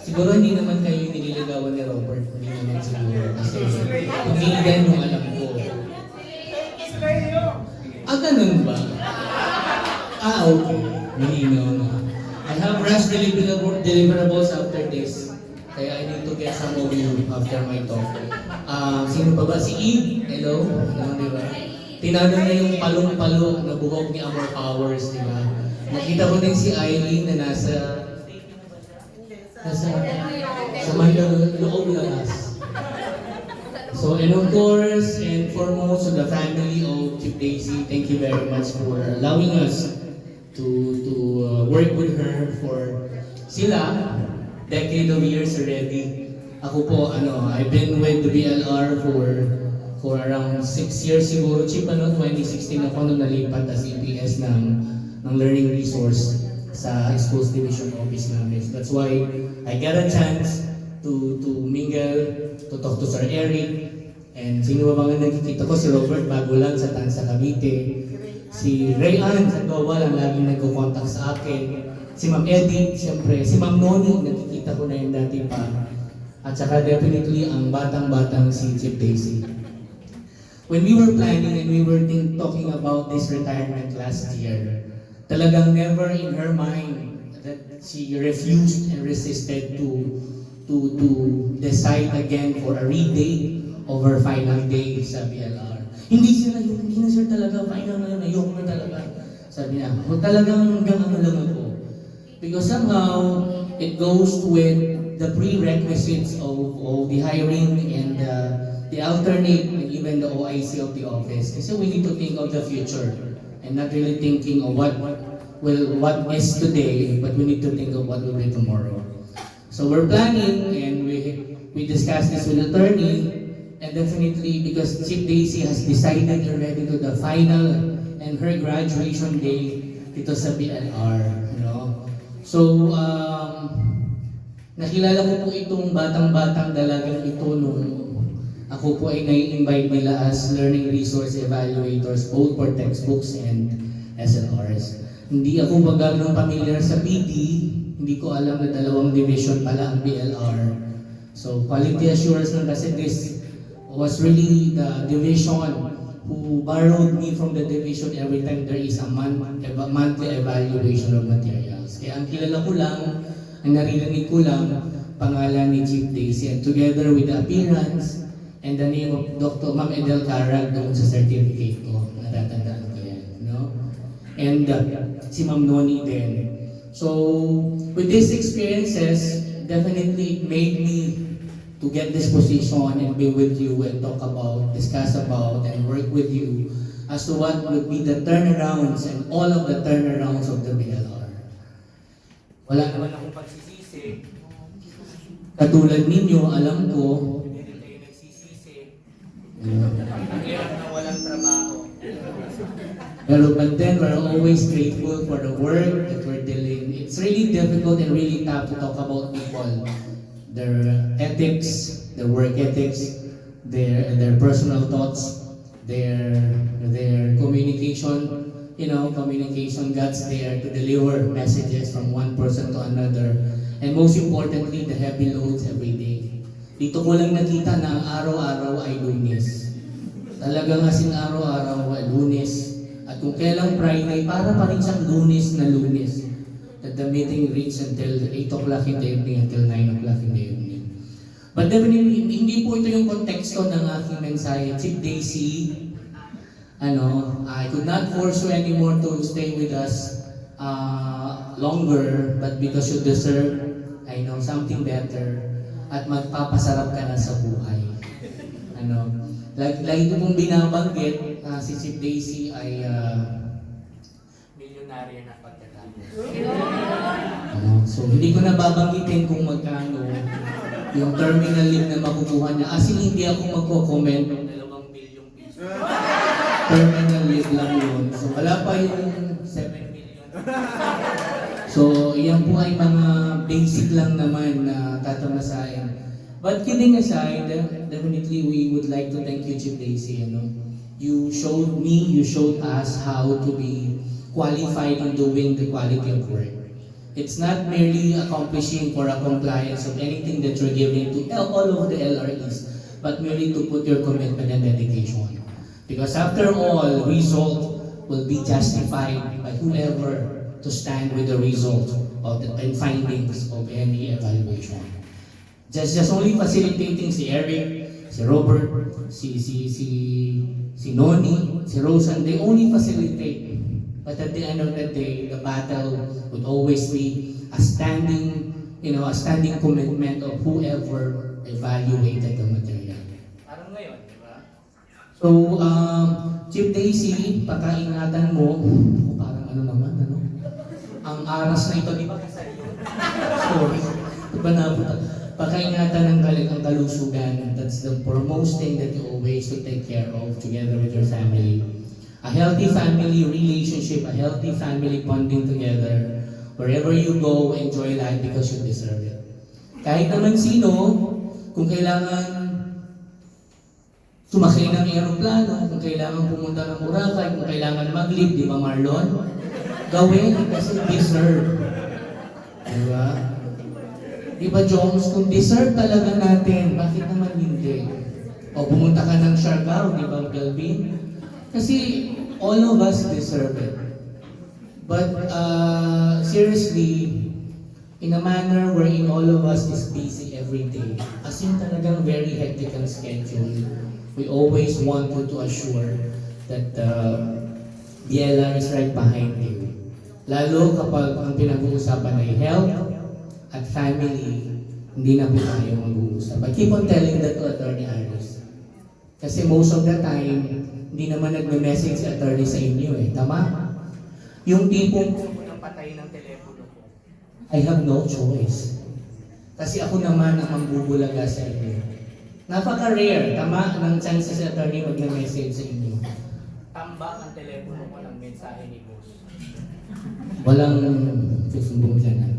Siguro hindi naman kayo nililigawan ni Robert. Hindi naman siguro. Kasi hindi yan yung alam ko. Ah, ganun ba? Ah, okay. Malinaw na. I have rush deliverables after this. Kaya I need to get some of you after my talk. Sino pa ba? Si Eve. Hello? Hello, di ba? Tinanong na yung palong-palo na buhok ni Amor Powers, di ba? Nakita ko din si Eileen na nasa Mandang loob labas. So, and of course, and foremost to the family of Chief Daisy, thank you very much for allowing us to work with her for sila, decade of years already. Ako po, I've been with the BLR for around 6 years siguro. Chief, 2016 ako nung nalipat as EPS ng Learning Resource sa Schools Division Office namin. So that's why I got a chance to mingle, to talk to Sir Eric. And sino ba mga nakikita ko? Si Robert, bago lang sa Tansa Cavite. Si Rayan sa Gawal, ang laging nagko-contact sa akin. Si Ma'am Edith, siyempre. Si Ma'am Noni, nakikita ko na yung dati pa. At saka definitely ang batang-batang si Chief Daisy. When we were planning and we were talking about this retirement last year, talagang never in her mind that she refused and resisted to decide again for a redate of her final day sa BLR. Hindi na sir talaga, final na yun, ayoko na talaga. Sabi niya, talagang hanggang lang ako. Because somehow, it goes with the prerequisites of the hiring and the alternate and even the OIC of the office. Kasi we need to think of the future and not really thinking of what is today, but we need to think of what will be tomorrow. So we're planning and we discussed this with attorney. And definitely, because Chief Daisy has decided already to the final and her graduation day dito sa BLR, So, nakilala ko po itong batang-batang dalagang ito nung ako po ay nai-invite nila as learning resource evaluators both for textbooks and SLRs. Hindi ako magagawang familiar sa PD, hindi ko alam na dalawang division pala ang BLR. So, quality assurance na kasi this was really the division who borrowed me from the division every time there is a monthly evaluation of materials. Kaya ang kilala ko lang, ang naririnig ko lang, pangalan ni Chief Daisy, and together with the appearance and the name of Dr. Ma'am Edel Carag doon sa certificate ko, natatandaan ko yan, And si Ma'am Noni din. So, with these experiences, definitely it made me to get this position and be with you and talk about, discuss about, and work with you as to what would be the turnarounds and all of the turnarounds of the BLR. Wala naman akong pagsisisi. Katulad ninyo, alam ko, hindi rin kayo nagsisisi. Ang hirap na walang trabaho. But then we're always grateful for the work that we're doing. It's really difficult and really tough to talk about people. Their ethics, their work ethics, their personal thoughts, their communication, communication guts there to deliver messages from one person to another. And most importantly, the heavy loads every day. Dito ko lang nakita na ang araw-araw ay Lunes. Talagang asin araw-araw ay Lunes. At kung kailang Friday, para pa rin siyang Lunes na Lunes. That the meeting reached until 8 o'clock in the evening until 9 o'clock in the evening. But definitely, hindi po ito yung konteksto ng aking mensahe. Chief Daisy, I could not force you anymore to stay with us longer, but because you deserve, something better, at magpapasarap ka na sa buhay. Lagi ko pong binabanggit, si Chief Daisy ay milyonarya na pagkatapos. So, hindi ko na babanggitin kung magkano. yung terminal leave na makukuha niya. As in, hindi ako magko-comment ng 2 bilyong piso. Terminal leave lang yun. So, wala pa yung 7 million. So, yan po ay mga basic lang naman na tatamasahin. But kidding aside, definitely we would like to thank you, Chief Daisy. You showed me, you showed us how to be qualified in doing the quality of work. It's not merely accomplishing for a compliance of anything that you're giving to all of the LREs, but merely to put your commitment and dedication. Because after all, result will be justified by whoever to stand with the result of the and findings of any evaluation. Just only facilitating si Eric, si Robert, si Noni, si Rosan, they only facilitate. But at the end of the day, the battle would always be a standing commitment of whoever evaluated the material. Parang ngayon, di ba? So, Chief Daisy, pakaingatan mo, parang ang aras na ito, di ba kasi yun? Sorry. Diba na, pakaingatan ng ang kalusugan, that's the foremost thing that you always to take care of together with your family. A healthy family relationship, a healthy family bonding together. Wherever you go, enjoy life because you deserve it. Kahit naman sino, kung kailangan sumakay ng aeroplano, kung kailangan pumunta ng Boracay, kung kailangan mag-leave, di ba Marlon? Gawin kasi deserve. Diba? Diba Jones, kung deserve talaga natin, bakit naman hindi? O pumunta ka ng Siargao, di ba Galvin? Kasi all of us deserve it. But seriously, in a manner wherein all of us is busy every day, as in talagang very hectic ang schedule, we always wanted to assure that DLR is right behind you. Lalo kapag ang pinag-uusapan ay health at family, hindi na po tayo mag-uusap. I keep on telling that to Attorney Aris. Kasi most of the time, hindi naman nagme-message si attorney sa inyo Tama? Yung tipong nang patay ng telepono ko, I have no choice. Kasi ako naman ang mambubulaga sa inyo. Napaka-rare, tama, ng chances si attorney magme-message sa inyo. Tambak ang telepono ko ng mensahe ni boss. Walang susumbong dyan.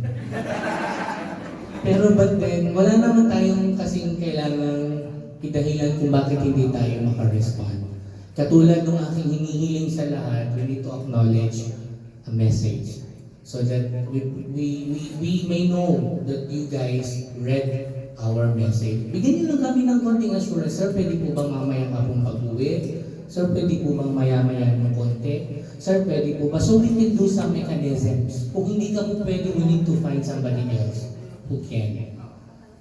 Pero but then, wala naman tayong kasing kailangang idahilan kung bakit hindi tayo makarespond. Katulad ng aking hinihiling sa lahat, we need to acknowledge a message so that we may know that you guys read our message. Bigyan niyo lang kami ng konting assurance. Sir, pwede po bang mamaya ka pong pag-uwi? Sir, pwede po bang maya-maya ng konti? Sir, pwede po ba? So we can do some mechanisms. Kung hindi ka po pwede, we need to find somebody else who can.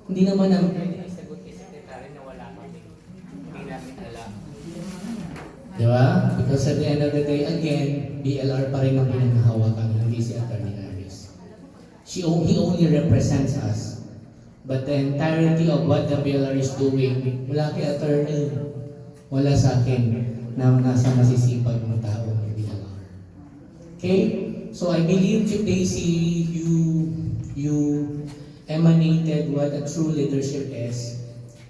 Hindi naman ang sagot ni Secretary na wala kami. Hindi namin alam. Diba? Because at the end of the day, again, BLR pa rin ang pinanghahawakan, hindi si Attorney Aris. He only represents us. But the entirety of what the BLR is doing, wala kay Attorney, wala sa akin na nasa masisipag ng tao ng BLR. Okay? So I believe, Chief Daisy, you emanated what a true leadership is.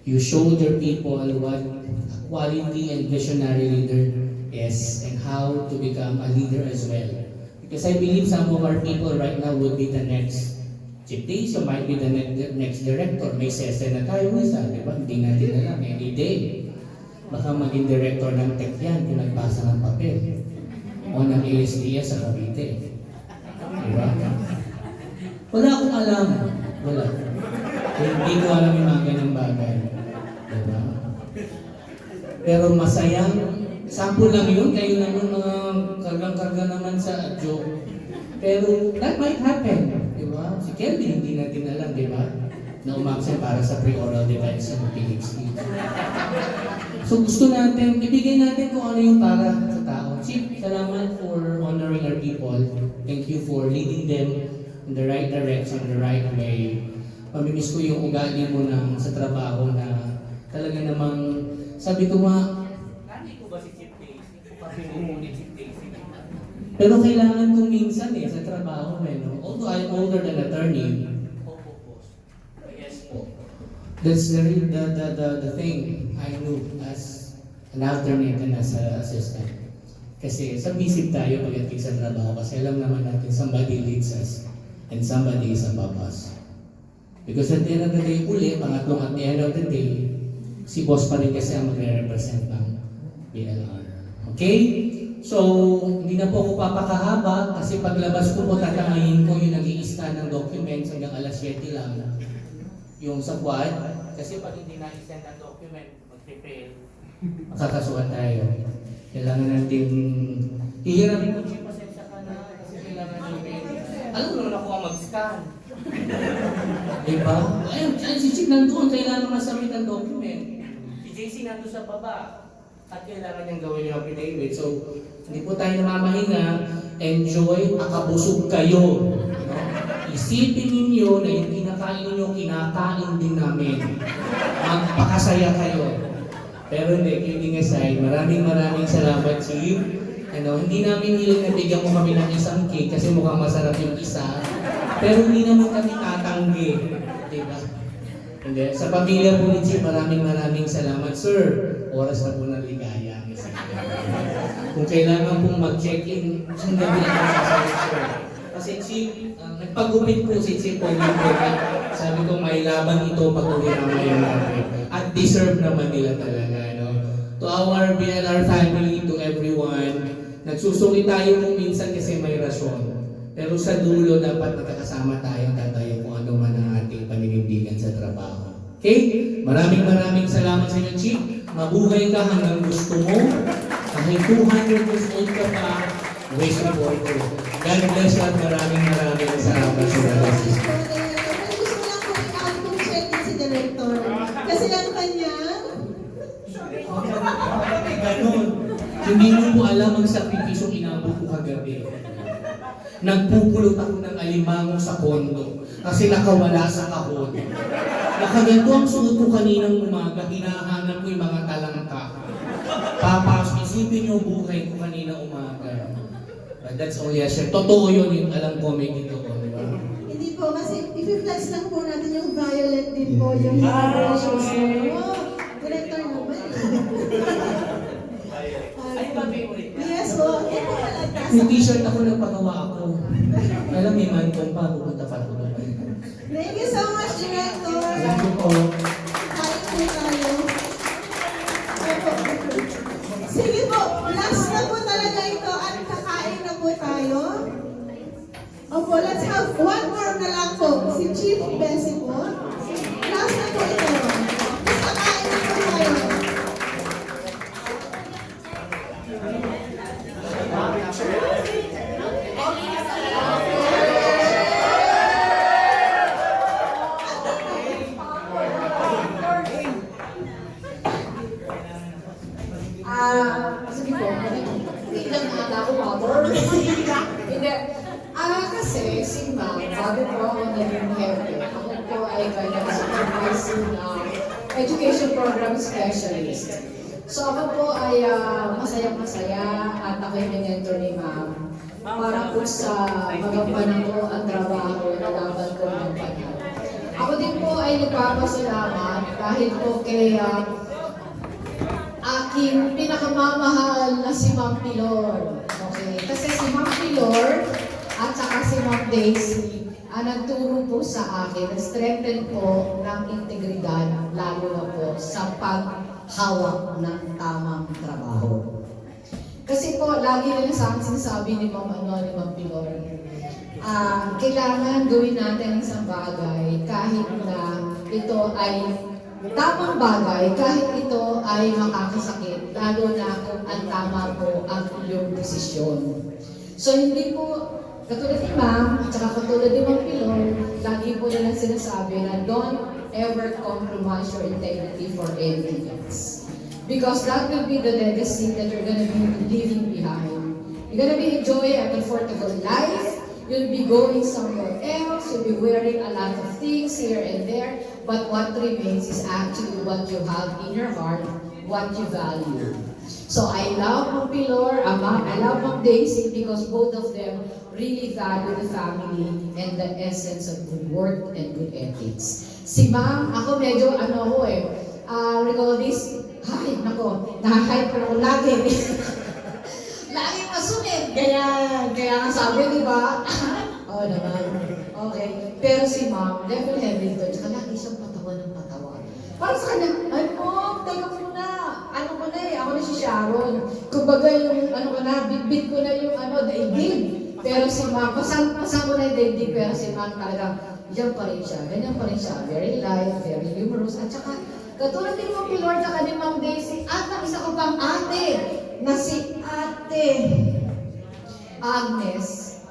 You showed your people what a quality and visionary leader is and how to become a leader as well. Because I believe some of our people right now would be the next Chief Daisy, might be the next director. May sese na tayo isa, di ba? Hindi natin alam, any day. Baka maging director ng tech yan kung nagbasa ng papel. O ng ASDS sa Cavite. Di ba? Wala akong alam. Wala. Hindi ko alam yung mga ganyan bagay. Diba? Pero masayang, sample lang yun, kayo naman mga kargang-karga naman sa joke. Pero that might happen. Diba? Si Kelvin, hindi natin alam, diba? Na umabsent para sa pre-oral defense ng PhD. So gusto natin, ibigay natin kung ano yung para sa tao. Chief, salamat for honoring our people. Thank you for leading them in the right direction, the right way. Mamimiss ko yung ugali mo sa trabaho na talaga namang, sabi ko nga, nanay ko ba si Chief Daisy? Kung pa pinumuni Chief Daisy. Pero kailangan kong minsan sa trabaho no? Although I'm older than attorney, opo boss. Yes po. That's the thing I knew as an alternate and as an assistant. Kasi submissive tayo pagdating sa trabaho kasi alam naman natin somebody leads us and somebody is above us. Because at the end of the day, pangatlong at the end of the day, si boss pa rin kasi ang magre-represent ng BLR. Okay? So, hindi na po ako papakahaba kasi paglabas ko po tatangayin ko yung nag-i-scan ng documents hanggang alas 7 lang. Yung sa quad, kasi pag hindi na-send ang document, mag-prepare, makakasuhan tayo. Kailangan natin hihiramin ko siya, pasensya ka na kasi kailangan namin. Alam mo naman ako ang mag-scan. Diba? Ayun, si Chick nandun, kailangan masubmit ang document. Si JC nandun sa baba at kailangan niyang gawin yung affidavit. So, hindi po tayo namamahinga. Enjoy, akabusog kayo. No? Isipin ninyo na yung kinakain ninyo, kinakain din namin. Magpakasaya kayo. Pero hindi, kidding aside, maraming salamat, Chief. Hindi namin hiling na bigyan mo kami ng isang cake kasi mukhang masarap yung isa. Pero hindi naman kami tatanggi. Diba? Hindi. Sa pamilya po ni Chief, maraming salamat, sir. Oras na po ng ligaya. Kung kailangan pong mag-check-in, saan gabi na sasabi, sir? Kasi Chief, nagpagupit po si Chief sabi ko may laban ito pag-uwi naman natin. At deserve naman nila talaga. To our BLR family, to everyone, nagsusuki tayo kung minsan kasi may rason. Pero sa dulo, dapat nakakasama tayo, tatayo kung ano man ang ating paninindigan sa trabaho. Okay? Maraming salamat sa inyo, Chief. Mabuhay ka hanggang gusto mo. Kahit 200 years old ka pa, wish me for you. God bless you at maraming salamat sa lahat. Gusto lang kung i-out kung check-in si Director. Kasi ang kanya, Ganon. Hindi mo po alam ang sakripisyong inabot ko kagabi. Nagpupulot ako ng alimango sa kondo kasi nakawala sa kahon. Nakaganto ang suot ko kaninang umaga, hinahanap ko yung mga talangka. Tapos isipin niyo buhay ko kanina umaga. But that's only a share. Totoo yun, yung alam ko may dito ko. hindi po, kasi i-flex lang po natin yung violet din po, yung precious mo. Director naman. Ay, ba favorite? Yes po. Yung t-shirt ako nagpagawa ako. Alam, may mantong pa, pupunta pa ako. Thank you so much, Director. Thank you po. Kain po tayo. Sige po, last na po talaga ito at kakain na po tayo. Opo, let's have one more na lang po. Si Chief Bessie po. Last na po ito. Kakain na po tayo. Sige po, hindi lang ata ako mother. Hindi. Kasi si Ma'am, bago po ako naging hepe, ako po ay kanyang supervising education program specialist. So ako po ay masayang-masaya at ako'y minentor ni Ma'am para po sa magampanan ko ang trabaho na dapat ko ng panahon. Ako din po ay nagpapasalamat dahil po kay aking pinakamamahal na si Ma'am Pilor. Okay, kasi si Ma'am Pilor at saka si Ma'am Daisy nagturo po sa akin, nag-strengthen po ng integridad, lalo na po sa paghawak ng tamang trabaho. Kasi po, lagi nila sa akin sinasabi ni Ma'am Pilor, kailangan gawin natin isang bagay kahit na ito ay tamang bagay, kahit ito ay makakasakit, lalo na kung ang tama po ang iyong posisyon. So hindi po, katulad ni Ma'am, at saka katulad ni Ma'am Pilor, lagi po nilang sinasabi na don't ever compromise your integrity for anything else. Because that will be the legacy that you're gonna be leaving behind. You're gonna be enjoying a comfortable life, you'll be going somewhere else, you'll be wearing a lot of things here and there, but what remains is actually what you have in your heart, what you value. So I love Ma'am Pilor, I love Ma'am Daisy because both of them really value the family and the essence of good work and good ethics. Si Ma'am, ako medyo recall this, nako, nahahyper ako lagi. Lagi masunod. Kaya nga sabi, di ba? Oo naman. Okay. Pero si Ma'am, level heavy ito, tsaka lagi siyang patawa ng patawa. Para sa kanya, ay Mom, teka muna. Ako na si Sharon. Kumbaga yung, bit ko na yung daigdig. Pero si Ma'am, pasang ko na yung daigdig, pero si Ma'am talagang, yan pa rin siya, ganyan pa rin siya. Very light, very humorous. At saka, katulad din mo, Lord, at ni Ma'am Daisy, at ang isa ko pang ate, na si Ate Agnes,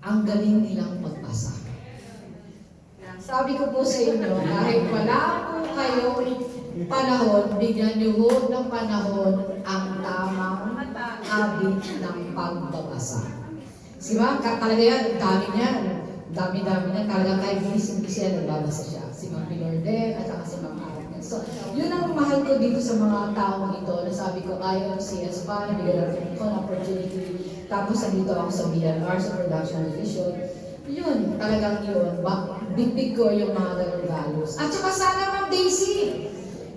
ang galing nilang magpasa. Sabi ko po sa inyo, kahit wala po kayong panahon, bigyan niyo ho ng panahon ang tamang habit ng pagbabasa. Diba? Talaga yan, dami niya, talaga kahit busy yan, nagbabasa siya. Si Ma'am Pilorde at saka si Ma'am Agnes. So, yun ang mahal ko dito sa mga taong ito, na sabi ko, IMCS pa, nabigyan natin ko ng opportunity. Tapos nandito ako sa BNR, sa production division. Yun, talagang yun. Big ko yung mga ganun values. At saka sana, Ma'am Daisy,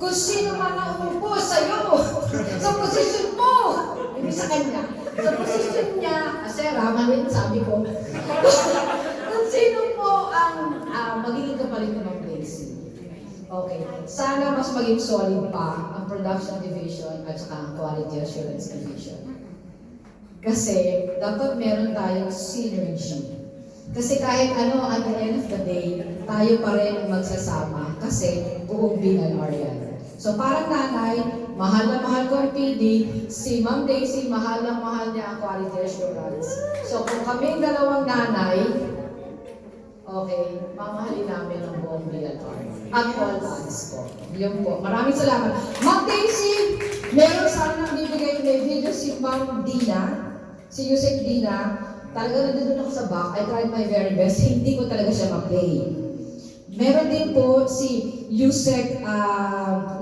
kung sino man ang umupo sa'yo, sa posisyon mo, hindi sa kanya, sa posisyon niya, kasi raman sabi ko, kung sino po ang magiging kapalit ng Ma'am Daisy. Okay, sana mas maging solid pa ang production division at saka ang quality assurance division. Kasi dapat meron tayong synergy. Kasi kahit at the end of the day, tayo pa rin ang magsasama kasi buong BNR yan. So parang nanay, mahal na mahal ko ang PD, si Ma'am Daisy, mahal na mahal niya ang quality assurance. So kung kaming dalawang nanay, okay, mamahalin namin ang buong BNR. At all hands po. Yun po. Maraming salamat. Ma'am Daisy, meron sana bibigay na video si Ma'am Dina, si Yusek Dina. Talaga nandun ako sa back, I tried my very best, hindi ko talaga siya ma-play. Meron din po si Yusek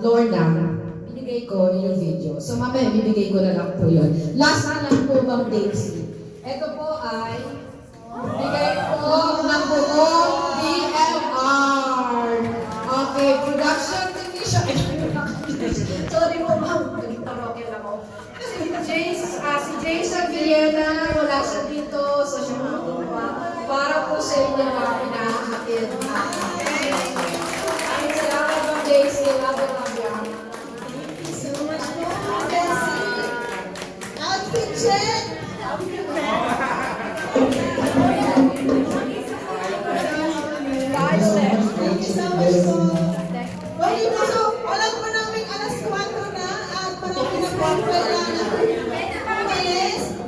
Lorna, binigay ko yung video. So mamaya bibigay ko na lang po yun. Last na lang po, Ma'am Daisy. Ito po ay bigay po ng buong BNR. Okay, production division. Sorry po, Ma'am. Nagtarokil ako. Si Jason Villena, wala siya dito, so siya matutuwa. Para po sa inyo na pinahatid natin. Maraming salamat, Ma'am Daisy. Love you. Thank you so much po, Ma'am Daisy. Outfit check! Thank you so much po. Okay po, so alam po namin alas 4 na at marami na po ang kailangan.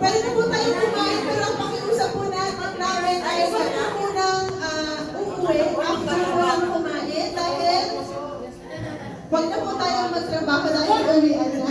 Pwede na po tayong kumain, pero ang pakiusap po namin ay wag na po nang uuwi after po lang kumain dahil wag na po tayong magtrabaho dahil uwian na.